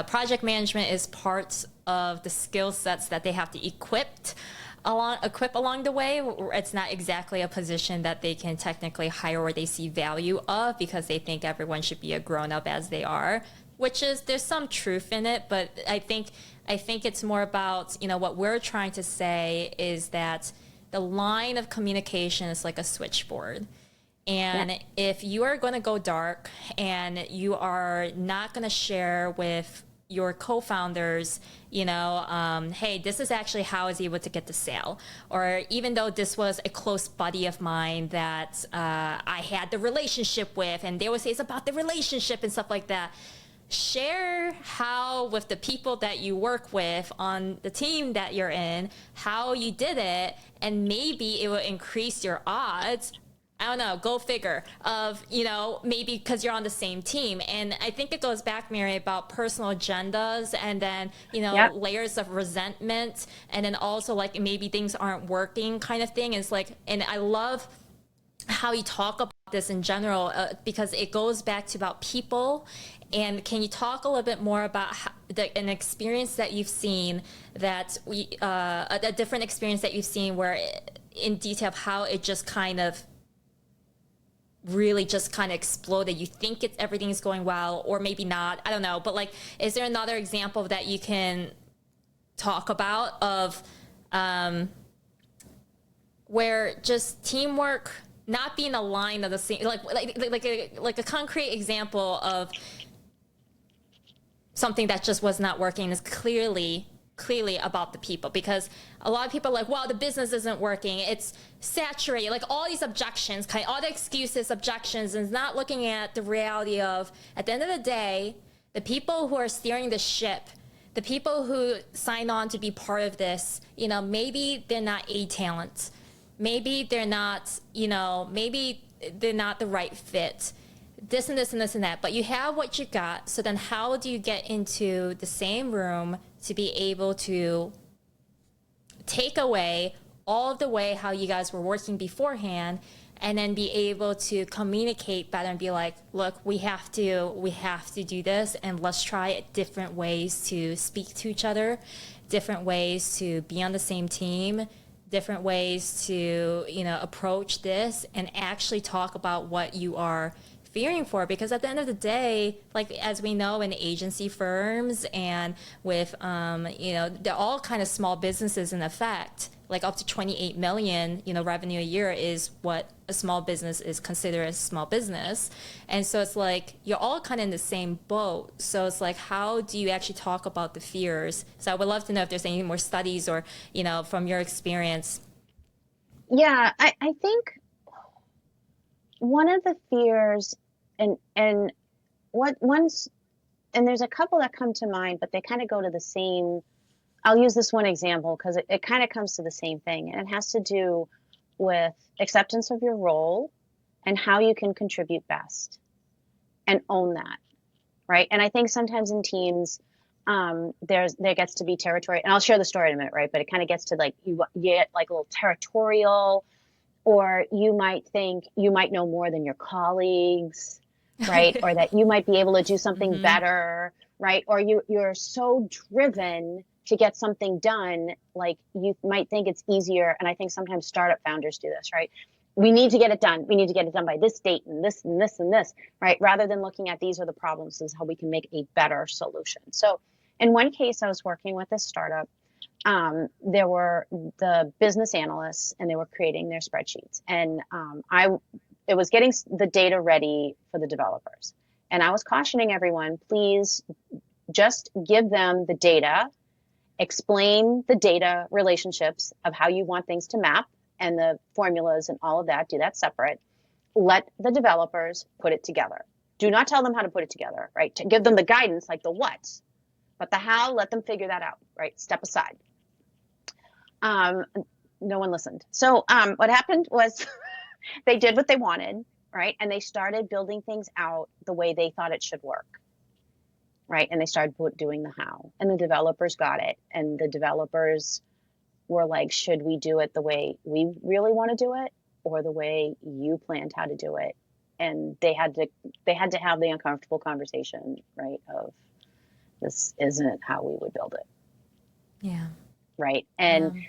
A: Project management is part of the skill sets that they have to equip along the way. It's not exactly a position that they can technically hire or they see value of because they think everyone should be a grown up as they are, which is there's some truth in it, but I think it's more about, you know, what we're trying to say is that the line of communication is like a switchboard. And if you are going to go dark and you are not going to share with your co-founders, you know, hey, this is actually how I was able to get the sale. Or even though this was a close buddy of mine that I had the relationship with, and they would say it's about the relationship and stuff like that. Share how with the people that you work with on the team that you're in, how you did it, and maybe it will increase your odds. I don't know, go figure, of, you know, maybe because you're on the same team. And I think it goes back, Mary, about personal agendas and then, you know, layers of resentment. And then also like maybe things aren't working kind of thing. It's like, and I love how you talk about this in general, because it goes back to about people. And can you talk a little bit more about an experience that you've seen that a different experience that you've seen where in detail of how it just kind of really just kind of exploded? You think everything's going well, or maybe not, I don't know, but like, is there another example that you can talk about of where just teamwork not being aligned on the same, like a concrete example of something that just was not working is clearly about the people? Because a lot of people are like, well, the business isn't working, it's saturated, like all these objections, all the excuses, objections, and not looking at the reality of, at the end of the day, the people who are steering the ship, the people who sign on to be part of this, maybe they're not A talent, maybe they're not, maybe they're not the right fit, this and this and this and that, but you have what you got. So then how do you get into the same room to be able to take away all of the way how you guys were working beforehand, and then be able to communicate better and be like, look, we have to do this, and let's try different ways to speak to each other, different ways to be on the same team, different ways to, approach this and actually talk about what you are fearing for. Because at the end of the day, like, as we know in agency firms and with, they're all kind of small businesses in effect, like up to 28 million, revenue a year is what a small business is considered a small business. And so it's like, you're all kind of in the same boat. So it's like, how do you actually talk about the fears? So I would love to know if there's any more studies or, from your experience.
B: Yeah, I think one of the fears, and there's a couple that come to mind, but they kind of go to the same. I'll use this one example because it kind of comes to the same thing, and it has to do with acceptance of your role and how you can contribute best and own that, right? And I think sometimes in teams, there gets to be territory, and I'll share the story in a minute, right? But it kind of gets to like, you get like a little territorial, or you might think you might know more than your colleagues, right? Or that you might be able to do something better, right? Or you're so driven to get something done, like you might think it's easier. And I think sometimes startup founders do this, right? We need to get it done. We need to get it done by this date and this and this and this, right? Rather than looking at these are the problems, this is how we can make a better solution. So in one case, I was working with a startup. There were the business analysts, and they were creating their spreadsheets. And it was getting the data ready for the developers. And I was cautioning everyone, please just give them the data, explain the data relationships of how you want things to map and the formulas and all of that, do that separate. Let the developers put it together. Do not tell them how to put it together, right? To give them the guidance, like the what, but the how, let them figure that out, right? Step aside. No one listened. So what happened was they did what they wanted, right? And they started building things out the way they thought it should work, right? And they started doing the how, and the developers got it. And the developers were like, should we do it the way we really want to do it, or the way you planned how to do it? And they had to have the uncomfortable conversation, right? Of, this isn't how we would build it.
A: Yeah.
B: Right. And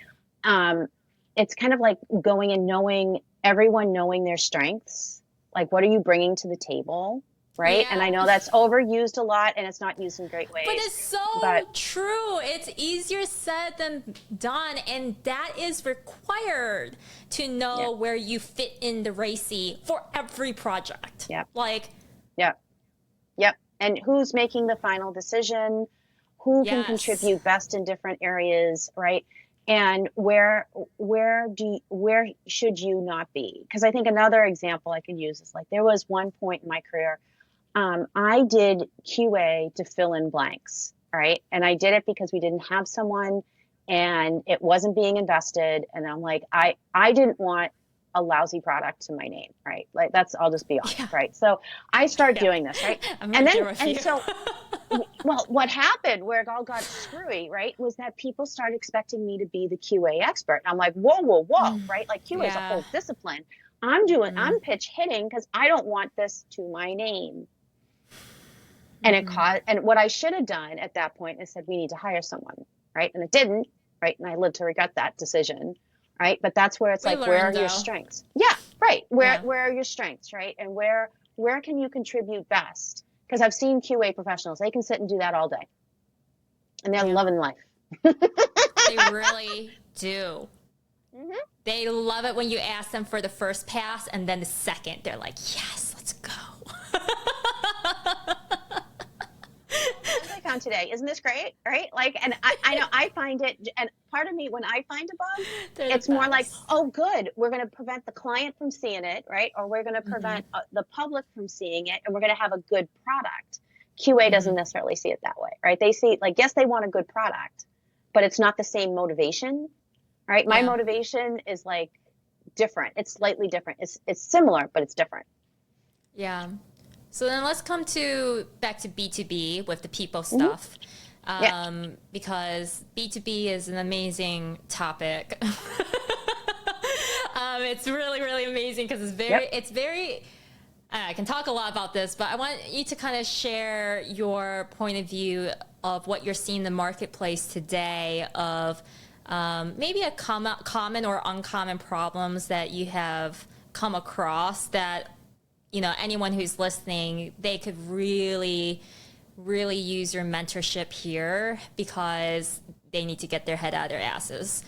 B: it's kind of like going and everyone knowing their strengths. Like, what are you bringing to the table? Right. Yeah. And I know that's overused a lot, and it's not used in great ways.
A: But it's so true. It's easier said than done. And that is required to know where you fit in the racy for every project.
B: Yep.
A: Yep.
B: And who's making the final decision? Who can contribute best in different areas, right? And where should you not be? Because I think another example I could use is, like, there was one point in my career, I did QA to fill in blanks, right? And I did it because we didn't have someone, and it wasn't being invested. And I'm like, I didn't want a lousy product to my name, right? Like, I'll just be honest, right? So I started doing this, right? Well, what happened where it all got screwy, right, was that people started expecting me to be the QA expert. And I'm like, whoa, right? Like, QA is a whole discipline. I'm pitch hitting because I don't want this to my name. And and what I should have done at that point is said, we need to hire someone, right? And it didn't, right? And I lived to regret that decision, right? But that's where it's
A: We
B: like,
A: learned,
B: where are
A: though.
B: your strengths? Yeah, right.
A: Yeah.
B: Where are your strengths, right? And where can you contribute best? Because I've seen QA professionals, they can sit and do that all day, and they're
A: Yeah.
B: loving life.
A: They really do. They love it when you ask them for the first pass, and then the second, they're like, yes, let's go.
B: I found today. Isn't this great? Right? Like, and I know I find it, and part of me, when I find a bug, it's more like, oh, good. We're going to prevent the client from seeing it, right? Or we're going to prevent the public from seeing it, and we're going to have a good product. QA doesn't necessarily see it that way, right? They see, like, yes, they want a good product, but it's not the same motivation, right? My motivation is like different. It's slightly different. It's similar, but it's different.
A: Yeah. So then let's come back to B2B with the people stuff, because B2B is an amazing topic. It's really, really amazing because it's very, I can talk a lot about this, but I want you to kind of share your point of view of what you're seeing in the marketplace today of maybe a common or uncommon problems that you have come across that, you know, anyone who's listening, they could really, really use your mentorship here because they need to get their head out of their asses,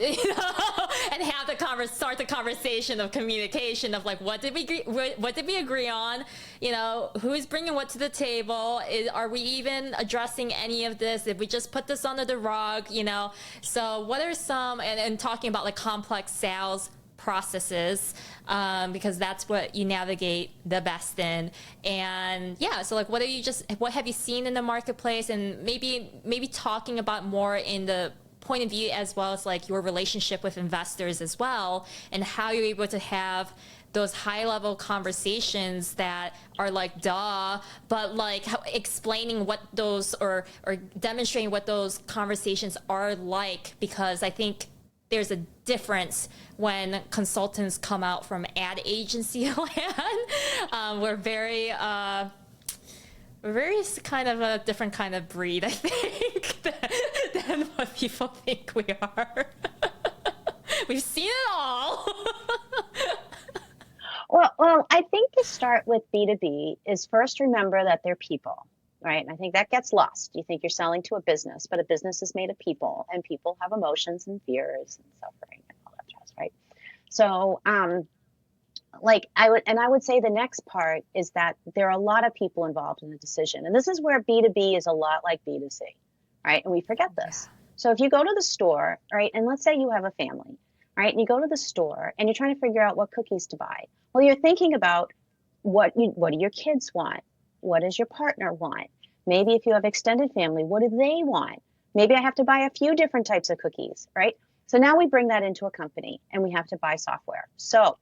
A: you know, and have start the conversation of communication of like, what did we agree on? You know, who's bringing what to the table? Are we even addressing any of this? If we just put this under the rug, you know? So what are some, and talking about like complex sales processes, because that's what you navigate the best in. And yeah, so like what have you seen in the marketplace, and maybe talking about more in the point of view as well as like your relationship with investors as well, and how you're able to have those high level conversations that are like duh, but like explaining what those or demonstrating what those conversations are like, because I think there's a difference when consultants come out from ad agency land. We're very kind of a different kind of breed, I think, than what people think we are. We've seen it all.
B: Well, I think to start with B2B is first remember that they're people, right? And I think that gets lost. You think you're selling to a business, but a business is made of people, and people have emotions and fears and suffering and all that jazz, right? So, I would say the next part is that there are a lot of people involved in the decision. And this is where B2B is a lot like B2C, right? And we forget this. So if you go to the store, right, and let's say you have a family, right, and you go to the store and you're trying to figure out what cookies to buy. Well, you're thinking about what do your kids want? What does your partner want? Maybe if you have extended family, what do they want? Maybe I have to buy a few different types of cookies, right? So now we bring that into a company and we have to buy software. So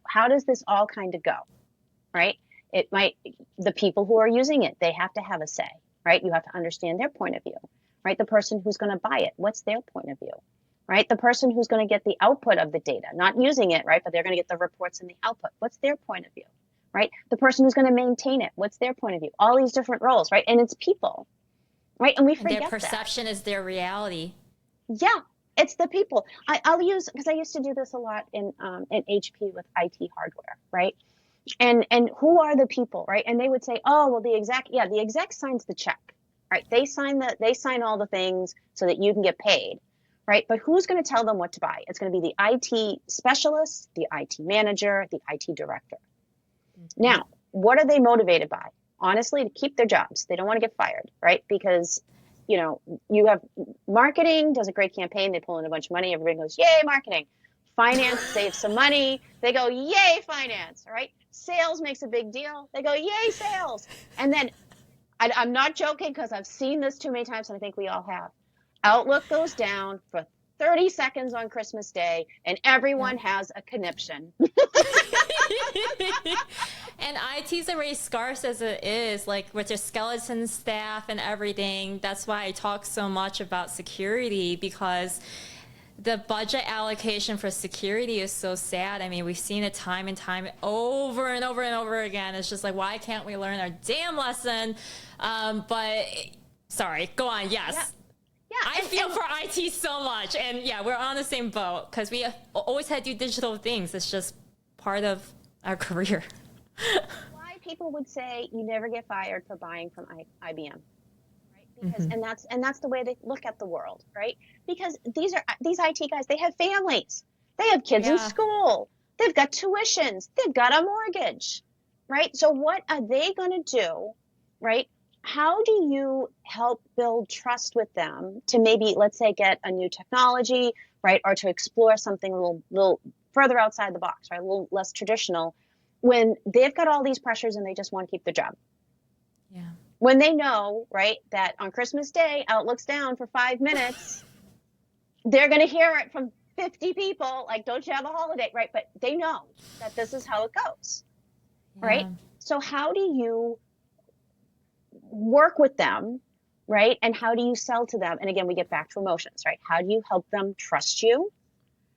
B: how does this all kind of go, right? The people who are using it, they have to have a say, right? You have to understand their point of view, right? The person who's going to buy it, what's their point of view, right? The person who's going to get the output of the data, not using it, right? But they're going to get the reports and the output. What's their point of view, right? The person who's going to maintain it, what's their point of view? All these different roles, right? And it's people, right? And we forget
A: their perception is their reality.
B: Yeah. It's the people. I'll use, because I used to do this a lot in HP with IT hardware, right? And who are the people, right? And they would say, oh, well, the exec signs the check, right? They sign all the things so that you can get paid, right? But who's going to tell them what to buy? It's going to be the IT specialist, the IT manager, the IT director. Mm-hmm. Now, what are they motivated by? Honestly, to keep their jobs. They don't want to get fired, right? Because you have marketing does a great campaign. They pull in a bunch of money. Everybody goes, yay, marketing. Finance saves some money. They go, yay, finance, right? Sales makes a big deal. They go, yay, sales. And then I'm not joking because I've seen this too many times, and I think we all have. Outlook goes down for 30 seconds on Christmas Day, and everyone has a conniption.
A: And IT's already scarce as it is, like with your skeleton staff and everything. That's why I talk so much about security, because the budget allocation for security is so sad. I mean, we've seen it time and time over and over and over again. It's just like, why can't we learn our damn lesson? But sorry, go on. Yes.
B: Yeah. Yeah,
A: I feel for IT so much. And yeah, we're on the same boat because we always had to do digital things. It's just part of our career.
B: Why people would say you never get fired for buying from IBM. Because, and that's the way they look at the world, right? Because these IT guys, they have families, they have kids in school, they've got tuitions, they've got a mortgage, right? So what are they going to do, right? How do you help build trust with them to maybe, let's say, get a new technology, right, or to explore something a little further outside the box, right, a little less traditional, when they've got all these pressures and they just want to keep their job?
A: Yeah.
B: When they know, right, that on Christmas Day, Outlook's down for 5 minutes, they're going to hear it from 50 people, like, don't you have a holiday, right? But they know that this is how it goes, right? So how do you work with them, right? And how do you sell to them? And again, we get back to emotions, right? How do you help them trust you?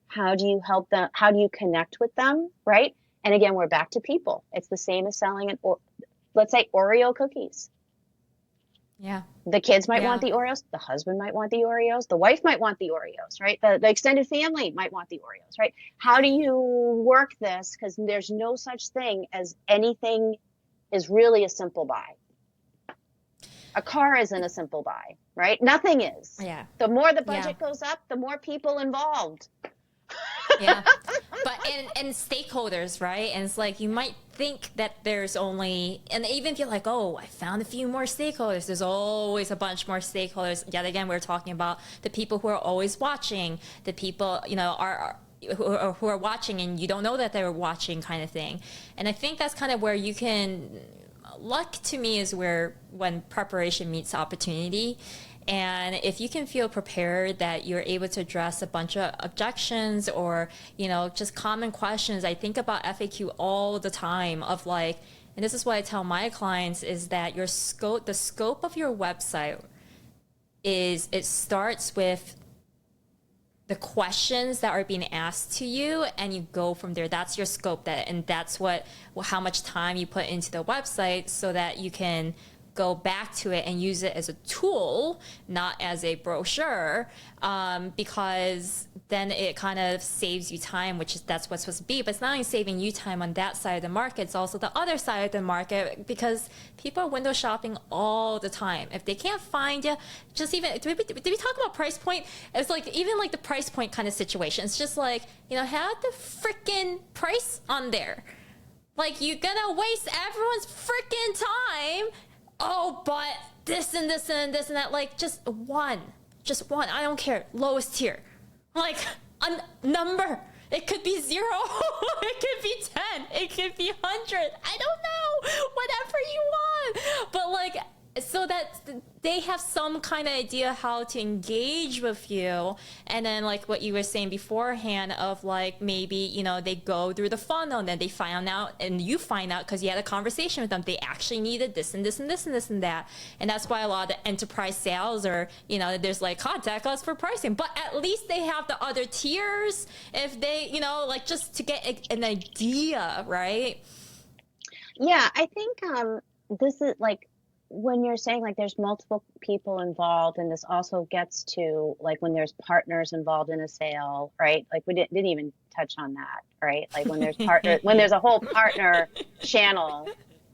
B: How do you help them? How do you connect with them, right? And again, we're back to people. It's the same as selling let's say Oreo cookies.
A: Yeah.
B: The kids might want the Oreos. The husband might want the Oreos. The wife might want the Oreos, right? The extended family might want the Oreos, right? How do you work this? Because there's no such thing as anything is really a simple buy. A car isn't a simple buy, right? Nothing is.
A: Yeah.
B: The more the budget goes up, the more people involved.
A: Yeah. But and stakeholders, right? And it's like you might think that there's only, and even if you're like, oh, I found a few more stakeholders, there's always a bunch more stakeholders. Yet again, we're talking about the people who are always watching, the people, you know, who are watching and you don't know that they're watching, kind of thing. And I think that's kind of where you can, luck to me is where when preparation meets opportunity. And if you can feel prepared that you're able to address a bunch of objections or, you know, just common questions. I think about FAQ all the time of like, and this is what I tell my clients is that your scope, the scope of your website is, it starts with the questions that are being asked to you and you go from there. That's your scope, and that's how much time you put into the website so that you can go back to it and use it as a tool, not as a brochure, because then it kind of saves you time, that's what's supposed to be. But it's not only saving you time on that side of the market, it's also the other side of the market, because people are window shopping all the time. If they can't find you, just even, did we talk about price point? It's like, even like the price point kind of situation. It's just like, you know, have the freaking price on there. Like, you're gonna waste everyone's freaking time. Oh, but this and this and this and that, like just one, I don't care, lowest tier, like a number. It could be 0, it could be 10, it could be 100, I don't know, whatever you want, but like, so that they have some kind of idea how to engage with you. And then like what you were saying beforehand of like, maybe, you know, they go through the funnel and then they find out, and you find out because you had a conversation with them, they actually needed this and this and this and this and that. And that's why a lot of the enterprise sales are, you know, there's like, contact us for pricing, but at least they have the other tiers if they, you know, like just to get an idea, right?
B: Yeah, I think this is like, when you're saying like there's multiple people involved, and this also gets to like when there's partners involved in a sale, right? Like we didn't even touch on that, right? Like when there's when there's a whole partner channel,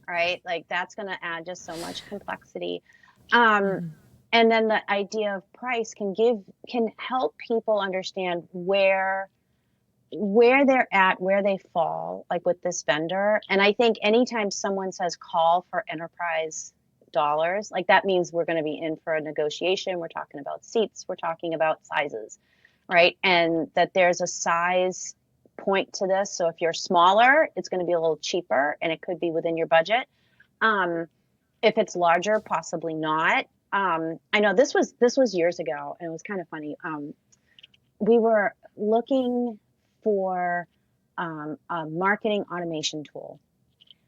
B: right? Like that's going to add just so much complexity. And then the idea of price can help people understand where they're at, where they fall, like with this vendor. And I think anytime someone says call for enterprise dollars, like that means we're going to be in for a negotiation. We're talking about seats, we're talking about sizes, right? And that there's a size point to this. So if you're smaller, it's going to be a little cheaper and it could be within your budget. If it's larger, possibly not. I know this was years ago, and it was kind of funny. We were looking for a marketing automation tool,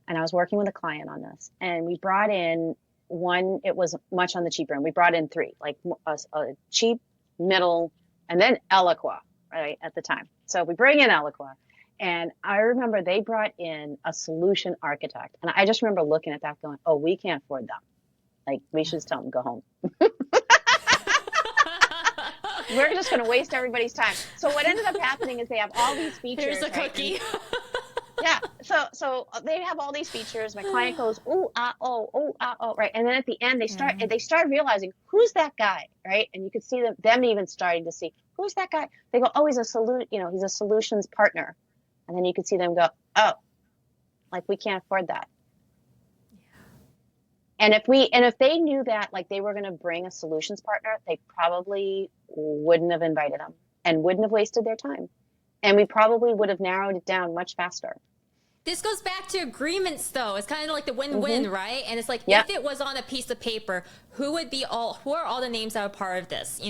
B: and I was working with a client on this, and we brought in one. It was much on the cheaper end. We brought in 3, like a cheap, middle, and then Eloqua, right, at the time. So we bring in Eloqua, and I remember they brought in a solution architect, and I just remember looking at that going, oh, we can't afford them. Like, we should just tell them to go home. We're just going to waste everybody's time. So what ended up happening is they have all these features.
A: Here's a
B: right?
A: cookie.
B: Yeah. So they have all these features. My client goes, oh, right. And then at the end, they start realizing, who's that guy, right? And you could see them even starting to see, who's that guy? They go, oh, he's a solutions partner. And then you could see them go, oh, like, we can't afford that. And if they knew that, like, they were going to bring a solutions partner, they probably wouldn't have invited them and wouldn't have wasted their time. And we probably would have narrowed it down much faster.
A: This goes back to agreements, though. It's kind of like the win-win, right? And it's like,
B: Yep.
A: if it was on a piece of paper, who are all the names that are part of this,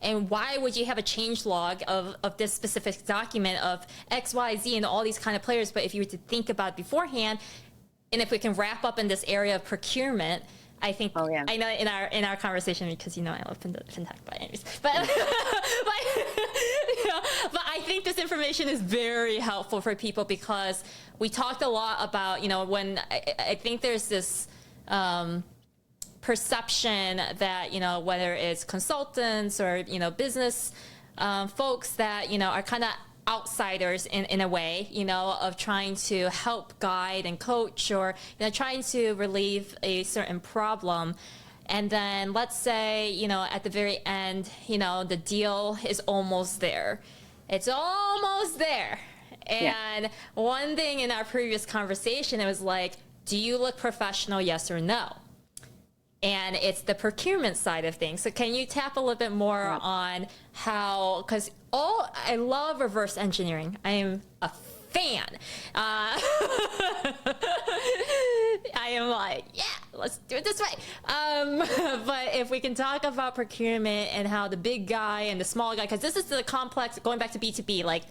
A: And why would you have a change log of this specific document of X, Y, Z, and all these kind of players? But if you were to think about it beforehand, and if we can wrap up in this area of procurement, I think, I know in our conversation, because I love fintech, but anyways, but but I think this information is very helpful for people, because we talked a lot about, when I think there's this perception that, whether it's consultants or, business folks that, are kind of outsiders in a way, of trying to help guide and coach, or trying to relieve a certain problem. And then let's say, at the very end, the deal is almost there. It's almost there. And one thing in our previous conversation, it was like, do you look professional, yes or no? And it's the procurement side of things. So can you tap a little bit more on how, because I love reverse engineering. I am a fan. I am like, yeah, let's do it this way. But if we can talk about procurement and how the big guy and the small guy, because this is the complex, going back to B2B,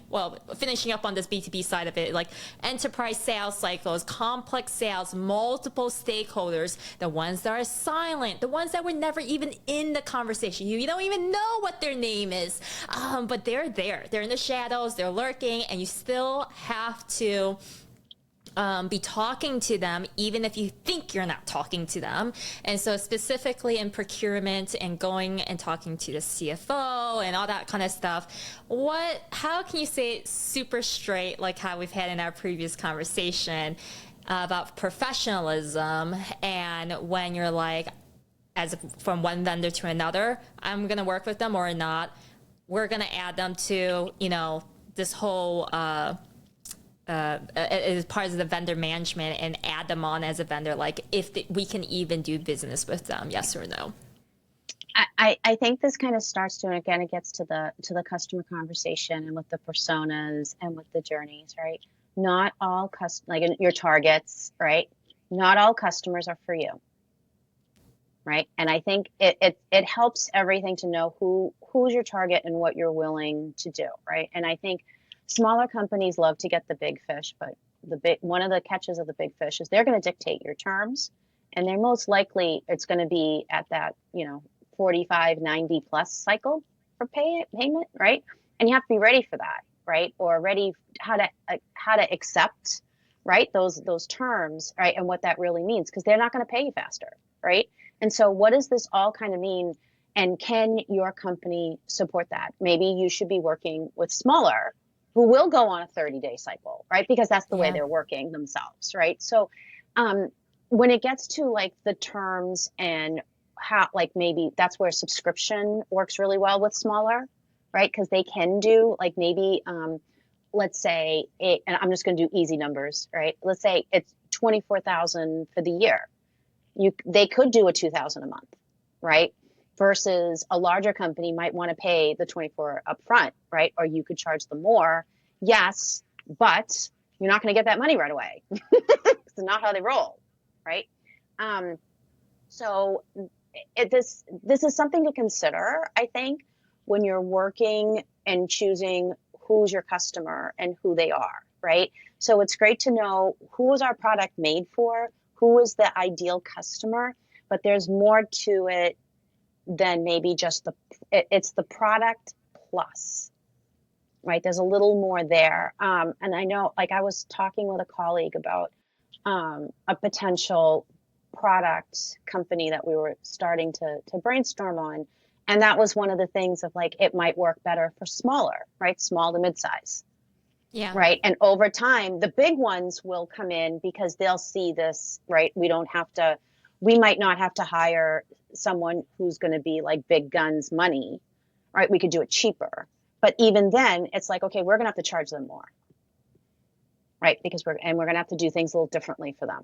A: finishing up on this B2B side of it, like enterprise sales cycles, complex sales, multiple stakeholders, the ones that are silent, the ones that were never even in the conversation. You don't even know what their name is, but they're there. They're in the shadows, they're lurking, and you still have to be talking to them, even if you think you're not talking to them. And so specifically in procurement and going and talking to the CFO and all that kind of stuff, how can you say it super straight, like how we've had in our previous conversation about professionalism, and when you're like, from one vendor to another, I'm going to work with them or not, we're going to add them to, this whole as part of the vendor management, and add them on as a vendor, like if we can even do business with them, yes or no?
B: I think this kind of starts to, and again, it gets to the customer conversation and with the personas and with the journeys, right? Not all like your targets, right? Not all customers are for you, right? And I think it helps everything to know who's your target and what you're willing to do, right? And I think smaller companies love to get the big fish, but one of the catches of the big fish is they're going to dictate your terms, and they're most likely it's going to be at that 45, 90 plus cycle for payment, right? And you have to be ready for that, right? Or ready how to accept, right, those terms, right, and what that really means, because they're not going to pay you faster, right? And so what does this all kind of mean? And can your company support that? Maybe you should be working with smaller, who will go on a 30-day cycle, right? Because that's the way they're working themselves, right? So when it gets to like the terms and how, like, maybe that's where subscription works really well with smaller, right? Because they can do like maybe, let's say, and I'm just going to do easy numbers, right? Let's say it's $24,000 for the year. They could do a $2,000 a month, right? Versus a larger company might want to pay the 24 upfront, right? Or you could charge them more. Yes, but you're not going to get that money right away. It's not how they roll, right? So this is something to consider, I think, when you're working and choosing who's your customer and who they are, right? So it's great to know who is our product made for, who is the ideal customer, but there's more to it than maybe just it's the product plus, right? There's a little more there. And I know, like, I was talking with a colleague about a potential product company that we were starting to brainstorm on. And that was one of the things of like, it might work better for smaller, right? Small to mid-size,
A: Yeah.
B: right? And over time, the big ones will come in because they'll see this, right? We might not have to hire someone who's going to be like big guns money, right? We could do it cheaper. But even then, it's like, okay, we're going to have to charge them more, right? Because we're going to have to do things a little differently for them,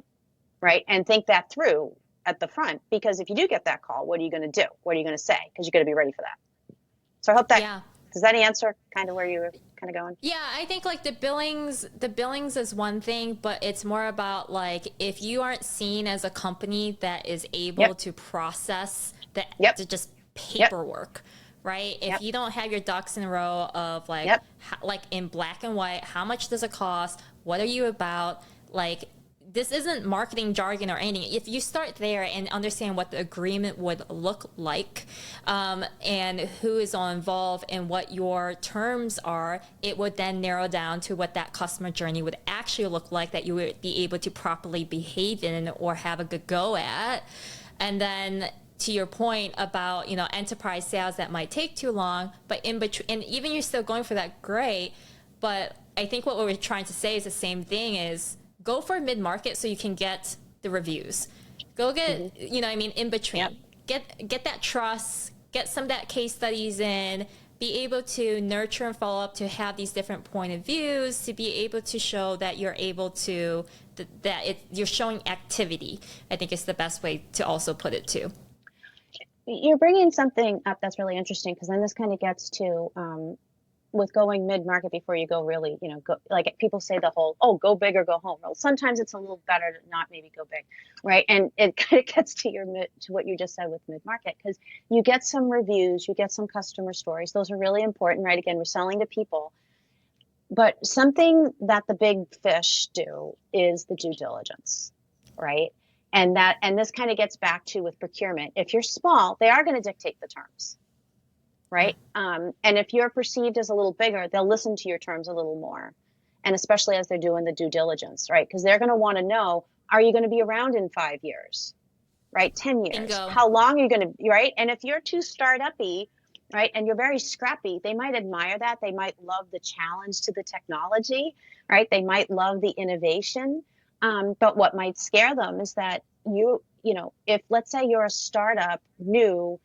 B: right? And think that through at the front, because if you do get that call, what are you going to do? What are you going to say? Because you're going to be ready for that. So I hope that,
A: Yeah.
B: does that answer kind of where you were kind of going?
A: Yeah, I think like the billings is one thing, but it's more about like if you aren't seen as a company that is able to process the just paperwork, right? If you don't have your ducks in a row of like like in black and white, how much does it cost? What are you about? Like, this isn't marketing jargon or anything. If you start there and understand what the agreement would look like, and who is all involved and what your terms are, it would then narrow down to what that customer journey would actually look like that you would be able to properly behave in or have a good go at. And then to your point about, you know, enterprise sales that might take too long, but in between, and even you're still going for that, great. But I think what we're trying to say is the same thing is, go for mid-market so you can get the reviews. Go get, you know what I mean, in between. Get that trust, get some of that case studies in, be able to nurture and follow up to have these different point of views, to be able to show that you're able to, you're showing activity, I think is the best way to also put it too.
B: You're bringing something up that's really interesting, because then this kind of gets to with going mid-market before you go really, you know, go, like people say the whole, oh, go big or go home. Well, sometimes it's a little better to not maybe go big, right? And it kind of gets to to what you just said with mid-market, because you get some reviews, you get some customer stories. Those are really important, right? Again, we're selling to people. But something that the big fish do is the due diligence, right? And this kind of gets back to with procurement. If you're small, they are going to dictate the terms, right? And if you're perceived as a little bigger, they'll listen to your terms a little more. And especially as they're doing the due diligence, right? Because they're going to want to know, are you going to be around in 5 years, right? 10 years?
A: Bingo.
B: How long are you going to, right? And if you're too startup-y, right, and you're very scrappy, they might admire that. They might love the challenge to the technology, right? They might love the innovation. But what might scare them is that you know, if let's say you're a startup new,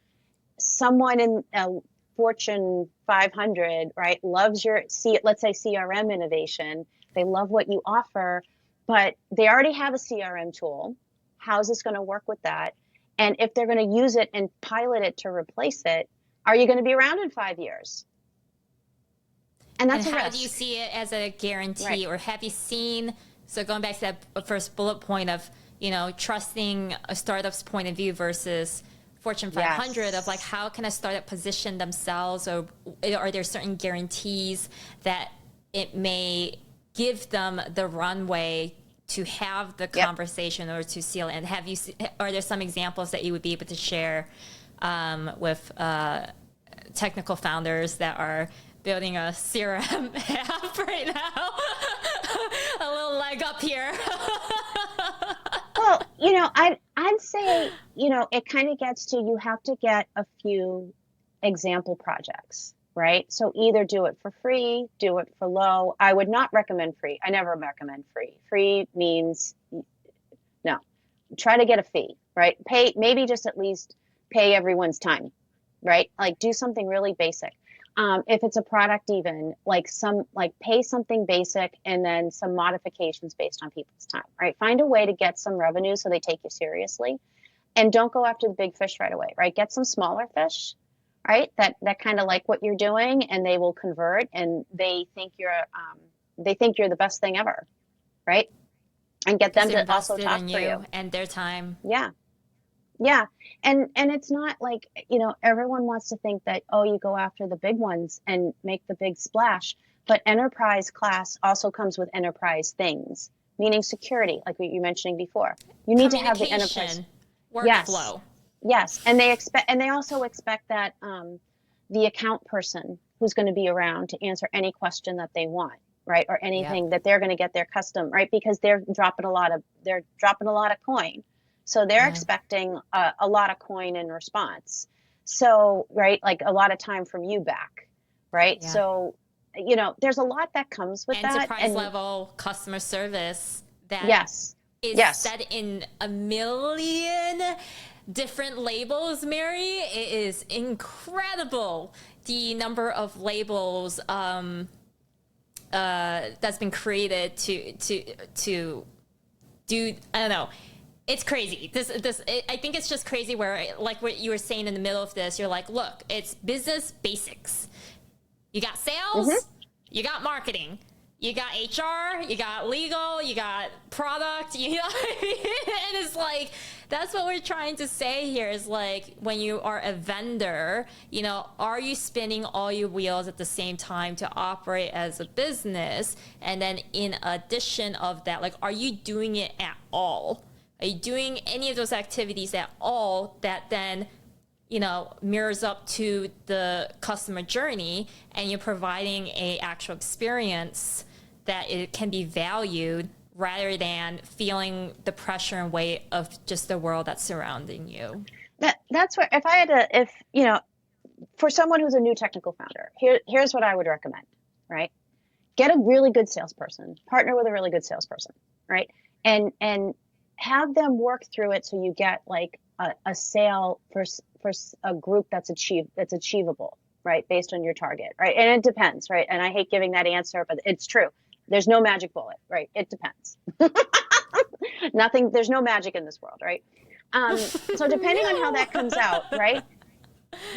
B: someone in a Fortune 500, right, loves your, let's say CRM innovation. They love what you offer, but they already have a CRM tool. How's this going to work with that? And if they're going to use it and pilot it to replace it, are you going to be around in 5 years? And that's a risk.
A: How do you see it as a guarantee, or have you seen, so going back to that first bullet point of, you know, trusting a startup's point of view versus Fortune 500 of like, how can a startup position themselves, or are there certain guarantees that it may give them the runway to have the conversation or to seal it? And are there some examples that you would be able to share with technical founders that are building a CRM app right now? A little leg up here.
B: Well, you know, I'd say, you know, it kind of gets to, you have to get a few example projects, right? So either do it for free, do it for low. I would not recommend free. I never recommend free. Free means no. Try to get a fee, right? Pay, maybe just at least pay everyone's time, right? Like do something really basic. If it's a product, even like pay something basic and then some modifications based on people's time, right? Find a way to get some revenue so they take you seriously, and don't go after the big fish right away, right? Get some smaller fish, right? That kind of like what you're doing, and they will convert, and they think you're the best thing ever, right? And get them to also talk for you
A: and their time.
B: Yeah. Yeah. And it's not like, you know, everyone wants to think that, oh, you go after the big ones and make the big splash. But enterprise class also comes with enterprise things, meaning security, like what you were mentioning before. You need to have the enterprise
A: workflow.
B: Yes. And they also expect that the account person, who's going to be around to answer any question that they want, right? Or
A: Yeah.
B: anything that they're going to get their custom, right? Because they're dropping a lot of coin. So they're
A: Yeah.
B: expecting a lot of coin in response. So, right, like a lot of time from you back, right?
A: Yeah.
B: So, there's a lot that comes with that.
A: Enterprise
B: And
A: level customer service that
B: yes,
A: is
B: yes,
A: set in a million different labels, Mary. It is incredible the number of labels that's been created to do. I don't know. It's crazy. I think it's just crazy where, like what you were saying in the middle of this, you're like, look, it's business basics. You got sales, you got marketing, you got HR, you got legal, you got product, you know what I mean? And it's like, that's what we're trying to say here is like, when you are a vendor, are you spinning all your wheels at the same time to operate as a business? And then in addition of that, like, are you doing it at all? Are you doing any of those activities at all that then mirrors up to the customer journey, and you're providing a actual experience that it can be valued rather than feeling the pressure and weight of just the world that's surrounding you?
B: That's where, for someone who's a new technical founder, here's what I would recommend, right? Get a really good salesperson, partner with a really good salesperson, right? And have them work through it so you get like a sale for a group that's achievable, right? Based on your target, right? And it depends, right? And I hate giving that answer, but it's true. There's no magic bullet, right? It depends. There's no magic in this world, right? So depending on how that comes out, right?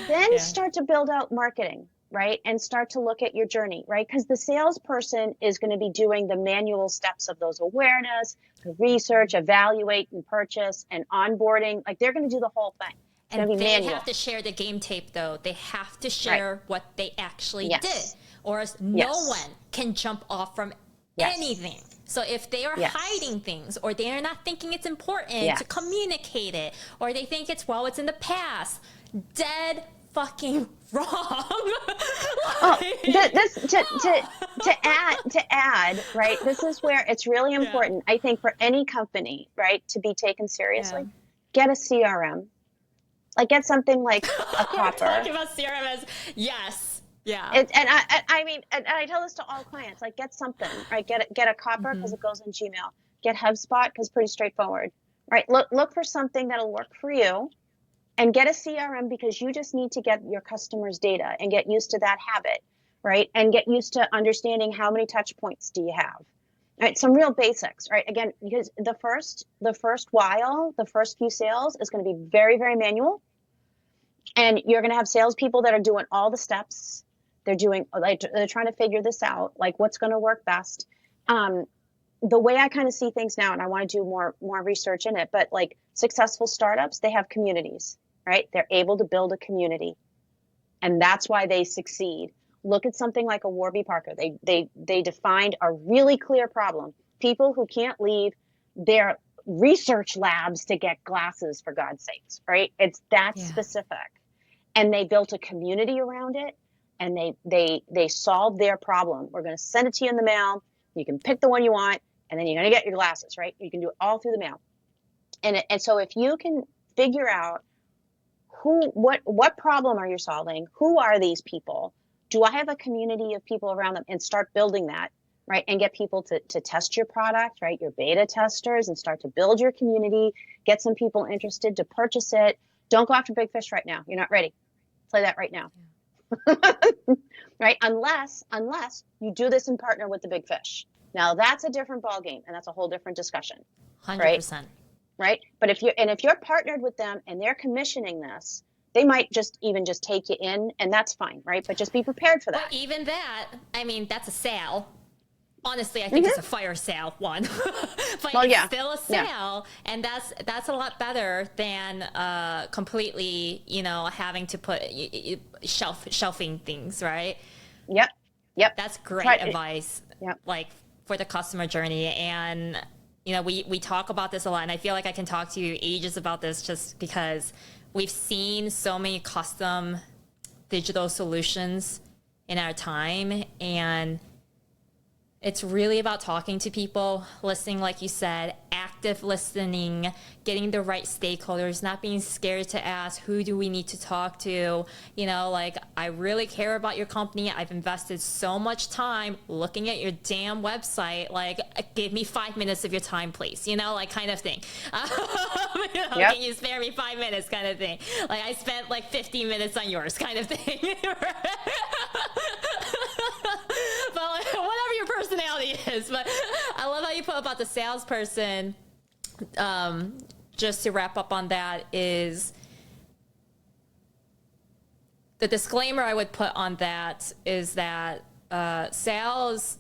B: Then start to build out marketing, right? And start to look at your journey, right? Because the salesperson is going to be doing the manual steps of those awareness, research, evaluate, and purchase, and onboarding. Like, they're going to do the whole thing. It's
A: And
B: going to be
A: they
B: manual.
A: have to share the game tape, though. They have to share what they actually did, or else no one can jump off from anything. So if they are hiding things, or they are not thinking it's important to communicate it, or they think it's in the past, dead fucking wrong.
B: To add, right? This is where it's really important, I think, for any company, right, to be taken seriously. Get a CRM. Like, get something like a Copper.
A: We're talking about CRM as
B: And I tell this to all clients, like, get something, right? Get a Copper because it goes in Gmail. Get HubSpot because pretty straightforward, right? Look for something that'll work for you, and get a CRM because you just need to get your customers' data and get used to that habit, right? And get used to understanding how many touch points do you have. Right, some real basics, right? Again, because the first few sales is going to be very, very manual, and you're going to have salespeople that are doing all the steps. They're trying to figure this out, like what's going to work best. The way I kind of see things now, and I want to do more research in it, but like successful startups, they have communities, right? They're able to build a community, and that's why they succeed. Look at something like a Warby Parker. They defined a really clear problem. People who can't leave their research labs to get glasses, for God's sakes, right? It's that specific. And they built a community around it, and they solved their problem. We're going to send it to you in the mail. You can pick the one you want, and then you're going to get your glasses, right? You can do it all through the mail. And so if you can figure out what problem are you solving? Who are these people? Do I have a community of people around them? And start building that, right? And get people to test your product, right? Your beta testers, and start to build your community. Get some people interested to purchase it. Don't go after big fish right now. You're not ready. Play that right now. Right? Unless you do this and partner with the big fish. Now that's a different ballgame, and that's a whole different discussion.
A: 100%.
B: Right? But if you're partnered with them and they're commissioning this, they might just take you in, and that's fine, right? But just be prepared for that.
A: But even that, I mean, that's a sale. Honestly, I think it's a fire sale one, but it's still a sale, and that's a lot better than completely, having to put shelving things, right?
B: Yep.
A: That's great advice.
B: Yep.
A: Like for the customer journey, and we talk about this a lot, and I feel like I can talk to you ages about this just because we've seen so many custom digital solutions in our time. And it's really about talking to people, listening, like you said, active listening, getting the right stakeholders, not being scared to ask, who do we need to talk to? You know, like, I really care about your company. I've invested so much time looking at your damn website. Like, give me 5 minutes of your time, please. You know, like, kind of thing. You know,
B: Yep.
A: can you spare me 5 minutes kind of thing? Like, I spent like 15 minutes on yours kind of thing. But like, whatever your personality is. But I love how you put about the salesperson. Just to wrap up on that, is the disclaimer I would put on that is that sales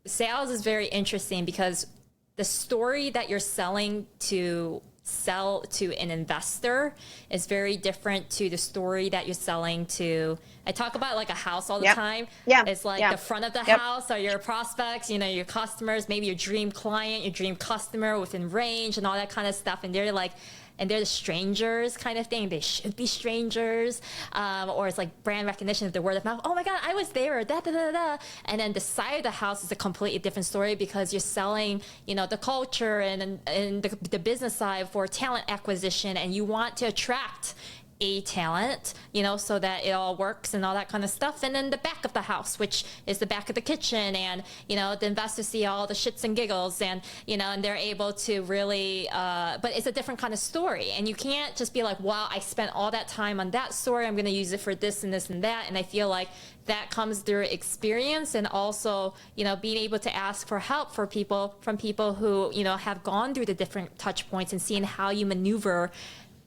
A: is very interesting, because the story that you're selling to sell to an investor is very different to the story that you're selling to. I talk about like a house all the time.
B: Yeah.
A: It's like the front of the house are your prospects, you know, your customers, maybe your dream client, your dream customer within range and all that kind of stuff. And they're like, and they're the strangers kind of thing. They should be strangers. Or it's like brand recognition of the word of mouth. Oh my God, I was there, or da da da da. And then the side of the house is a completely different story, because you're selling, you know, the culture and the business side for talent acquisition, and you want to attract a talent, you know, so that it all works and all that kind of stuff. And then the back of the house, which is the back of the kitchen, and, you know, the investors see all the shits and giggles, and, you know, and they're able to really, but it's a different kind of story. And you can't just be like, wow, I spent all that time on that story, I'm going to use it for this and this and that. And I feel like that comes through experience, and also, you know, being able to ask for help from people who, you know, have gone through the different touch points, and seeing how you maneuver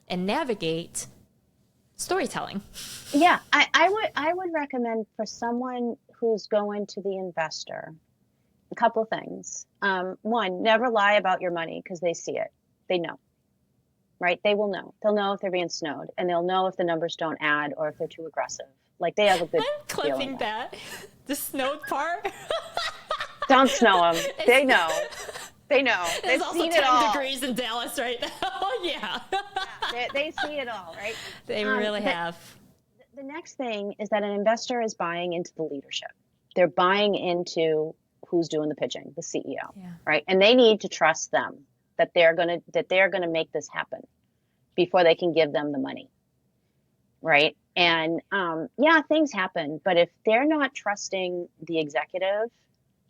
A: and navigate storytelling.
B: Yeah, I would recommend, for someone who's going to the investor, a couple of things. One, never lie about your money, because they see it. They know, right? They will know. They'll know if they're being snowed, and they'll know if the numbers don't add, or if they're too aggressive. Like, they have a good
A: I'm clipping that. The snowed part.
B: Don't snow them. They know. They know. They've
A: It's also
B: seen
A: 10
B: it all.
A: degrees in Dallas right now. Yeah.
B: They see it all, right?
A: They really have.
B: The next thing is that an investor is buying into the leadership. They're buying into who's doing the pitching, the CEO, right? And they need to trust them that they're gonna make this happen before they can give them the money, right? And things happen, but if they're not trusting the executive,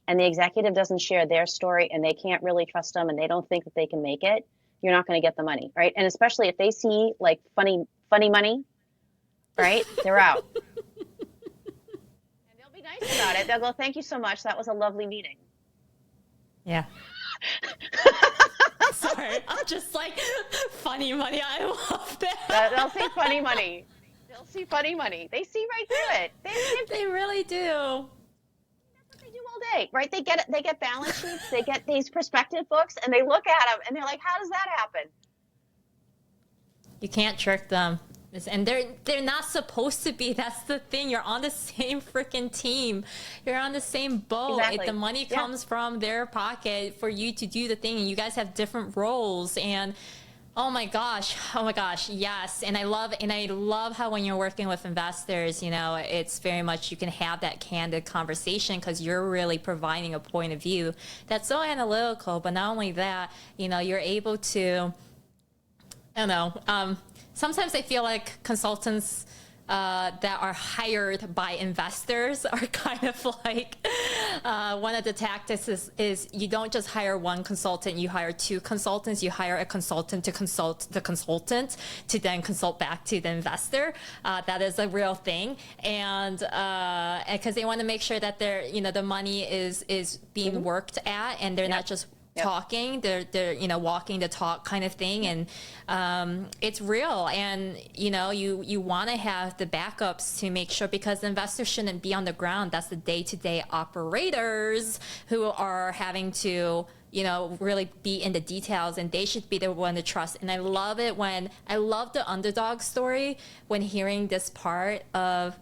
B: and the executive doesn't share their story, and they can't really trust them, and they don't think that they can make it, you're not going to get the money, right? And especially if they see like funny money, right? They're out. And they'll be nice about it. They'll go, "Thank you so much. That was a lovely meeting."
A: Yeah. Sorry, I'm just like, funny money. I love that.
B: They'll see funny money. They'll see funny money. They see right through it.
A: They really do.
B: They do all day, right? They get balance sheets, they get these perspective books, and they look at them, and they're like, "How does that happen?"
A: You can't trick them. And they're not supposed to be. That's the thing. You're on the same freaking team. You're on the same boat.
B: Exactly.
A: The money comes from their pocket for you to do the thing, and you guys have different roles. And oh my gosh, yes. And I love how when you're working with investors, you know, it's very much you can have that candid conversation, because you're really providing a point of view that's so analytical. But not only that, you know, you're able to, I don't know, sometimes I feel like consultants that are hired by investors are kind of like one of the tactics is you don't just hire one consultant, you hire two consultants. You hire a consultant to consult the consultant to then consult back to the investor. That is a real thing, and because they want to make sure that the money is being worked at, and they're not just talking, they're you know, walking the talk kind of thing. And it's real, and you know, you want to have the backups to make sure, because the investors shouldn't be on the ground. That's the day-to-day operators who are having to, you know, really be in the details, and they should be the one to trust. And I love the underdog story when hearing this part of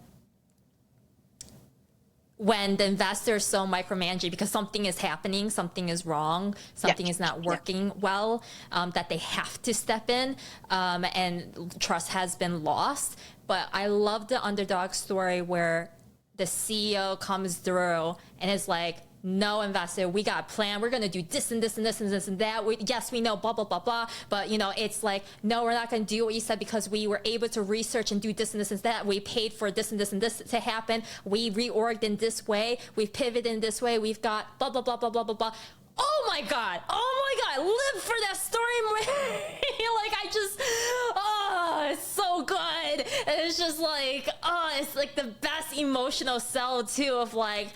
A: when the investor is so micromanaging because something is happening, something is wrong, something is not working well, that they have to step in, and trust has been lost. But I love the underdog story where the CEO comes through and is like, no, investor, we got a plan. We're going to do this and this and this and this and that. Yes, we know, blah, blah, blah, blah. But, it's like, no, we're not going to do what you said because we were able to research and do this and this and that. We paid for this and this and this to happen. We reorged in this way. We've pivoted in this way. We've got blah, blah, blah, blah, blah, blah, blah. Oh my God. I live for that story. It's so good. And it's just like, it's like the best emotional sell too of like,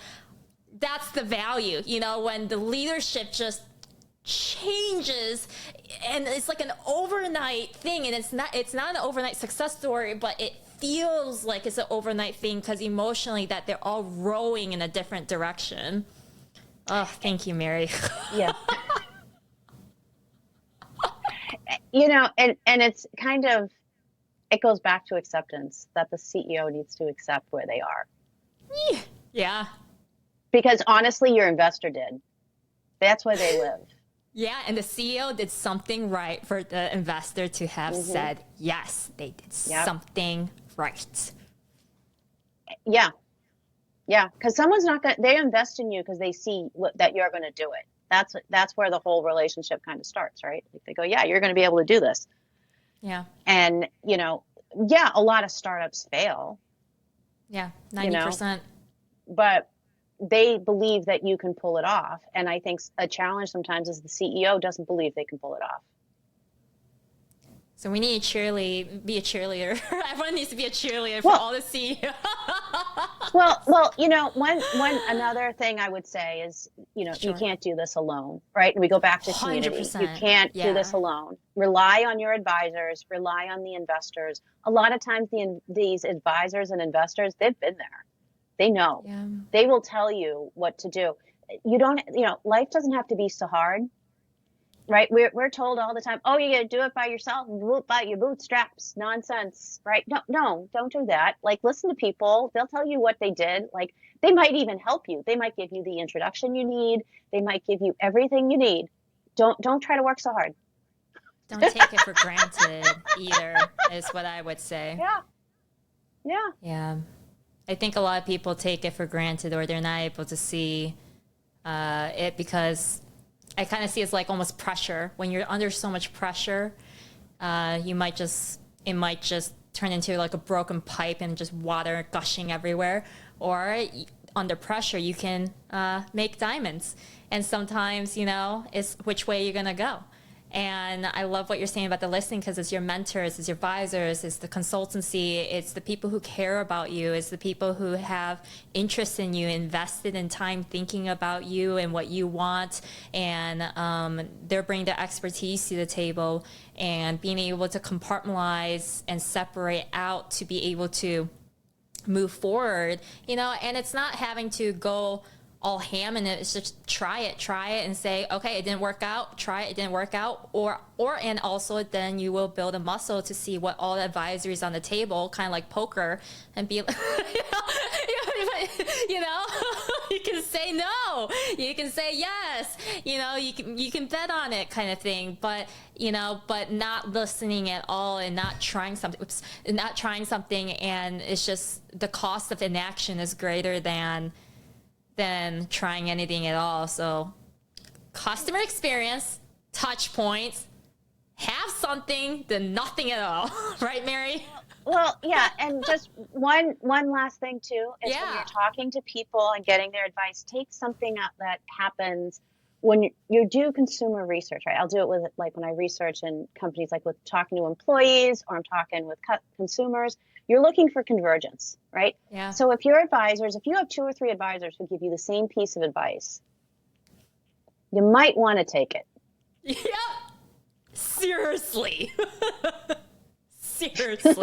A: that's the value, when the leadership just changes and it's like an overnight thing, and it's not an overnight success story, but it feels like it's an overnight thing because emotionally that they're all rowing in a different direction. Oh, thank you, Mary.
B: Yeah. And it's kind of, it goes back to acceptance, that the CEO needs to accept where they are.
A: Yeah.
B: Because honestly, your investor did. That's where they live.
A: Yeah, and the CEO did something right for the investor to have said, yes, they did something right.
B: Yeah. Yeah, because someone's not going to, they invest in you because they see that you're going to do it. That's where the whole relationship kind of starts, right? Like they go, yeah, you're going to be able to do this.
A: Yeah.
B: And, a lot of startups fail.
A: Yeah, 90%.
B: But they believe that you can pull it off. And I think a challenge sometimes is the CEO doesn't believe they can pull it off.
A: So we need to be a cheerleader. Everyone needs to be a cheerleader for all the CEOs.
B: Well, one another thing I would say is, you can't do this alone, right? And we go back to community.
A: 100%.
B: You can't do this alone. Rely on your advisors, rely on the investors. A lot of times these advisors and investors, they've been there. They know.
A: Yeah.
B: They will tell you what to do. Life doesn't have to be so hard, right? We're told all the time, oh, you got to do it by yourself, by your bootstraps, nonsense, right? No, don't do that. Like, listen to people. They'll tell you what they did. Like, they might even help you. They might give you the introduction you need. They might give you everything you need. Don't try to work so hard.
A: Don't take it for granted either, is what I would say.
B: Yeah.
A: I think a lot of people take it for granted, or they're not able to see it, because I kind of see it's like almost pressure. When you're under so much pressure, it might just turn into like a broken pipe and just water gushing everywhere. Or under pressure, you can make diamonds. And sometimes, it's which way you're going to go. And I love what you're saying about the listening, because it's your mentors, it's your advisors, it's the consultancy, it's the people who care about you, it's the people who have interest in you, invested in time thinking about you and what you want, and they're bringing their expertise to the table, and being able to compartmentalize and separate out to be able to move forward, and it's not having to go all ham in it. It's just try it and say, okay, it didn't work out, try it didn't work out, and also then you will build a muscle to see what all the advisories on the table, kind of like poker, and be like, you can say no, you can say yes, you can bet on it, kind of thing, but not listening at all, and not trying something, and it's just the cost of inaction is greater than trying anything at all. So customer experience, touch points, have something, then nothing at all. Right, Mary?
B: Well, yeah. And just one last thing too, is when you're talking to people and getting their advice, take something up that happens when you do consumer research, right? I'll do it with, like, when I research in companies, like with talking to employees, or I'm talking with consumers. You're looking for convergence, right?
A: Yeah.
B: So if you have 2 or 3 advisors who give you the same piece of advice, you might want to take it.
A: Yep. Seriously. Seriously.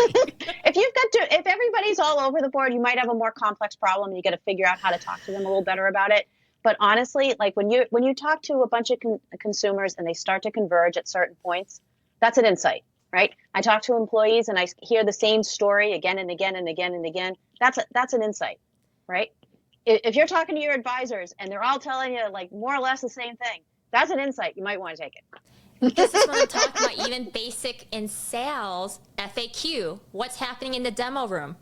B: If everybody's all over the board, you might have a more complex problem, and you got to figure out how to talk to them a little better about it. But honestly, like when you talk to a bunch of consumers and they start to converge at certain points, that's an insight. Right? I talk to employees and I hear the same story again and again and again and again. That's an insight, right? If you're talking to your advisors and they're all telling you like more or less the same thing, that's an insight. You might want to take it.
A: This is what I'm talking about, even basic in sales, FAQ. What's happening in the demo room?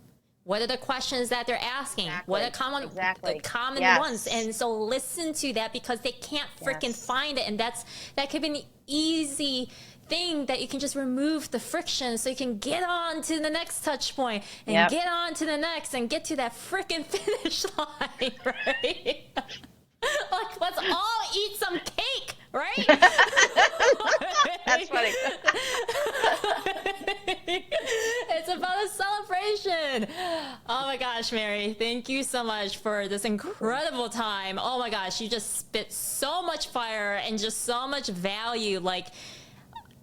A: What are the questions that they're asking? What are the common
B: Yes.
A: ones? And so listen to that, because they can't freaking find it. And that could be an easy thing that you can just remove the friction, so you can get on to the next touch point and get on to the next and get to that freaking finish line, right? Like, let's all eat some cake, right?
B: That's funny.
A: It's about a celebration. Oh my gosh, Mary, thank you so much for this incredible time. Oh my gosh, you just spit so much fire and just so much value. Like,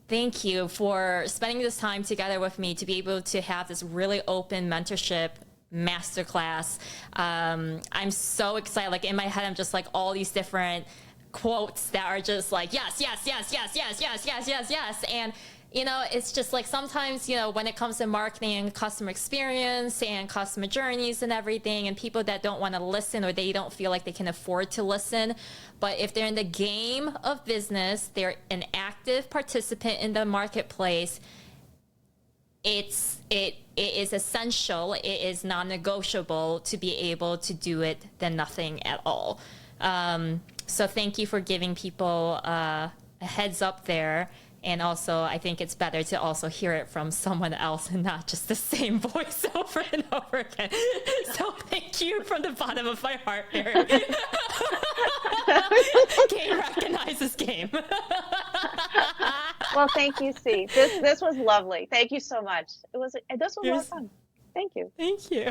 A: thank you for spending this time together with me to be able to have this really open mentorship masterclass. I'm so excited. Like, in my head, I'm just like all these different quotes that are just like, yes, yes, yes, yes, yes, yes, yes, yes, yes. And, you know, it's just like sometimes, you know, when it comes to marketing and customer experience and customer journeys and everything, and people that don't want to listen, or they don't feel like they can afford to listen. But if they're in the game of business, they're an active participant in the marketplace, it is essential, it is non-negotiable to be able to do it than nothing at all. So thank you for giving people a heads up there. And also, I think it's better to also hear it from someone else and not just the same voice over and over again. So thank you from the bottom of my heart, Mary. Game recognizes game.
B: Well, thank you, Cee. This was lovely. Thank you so much. This was a lot of fun. Thank you.
A: Thank you.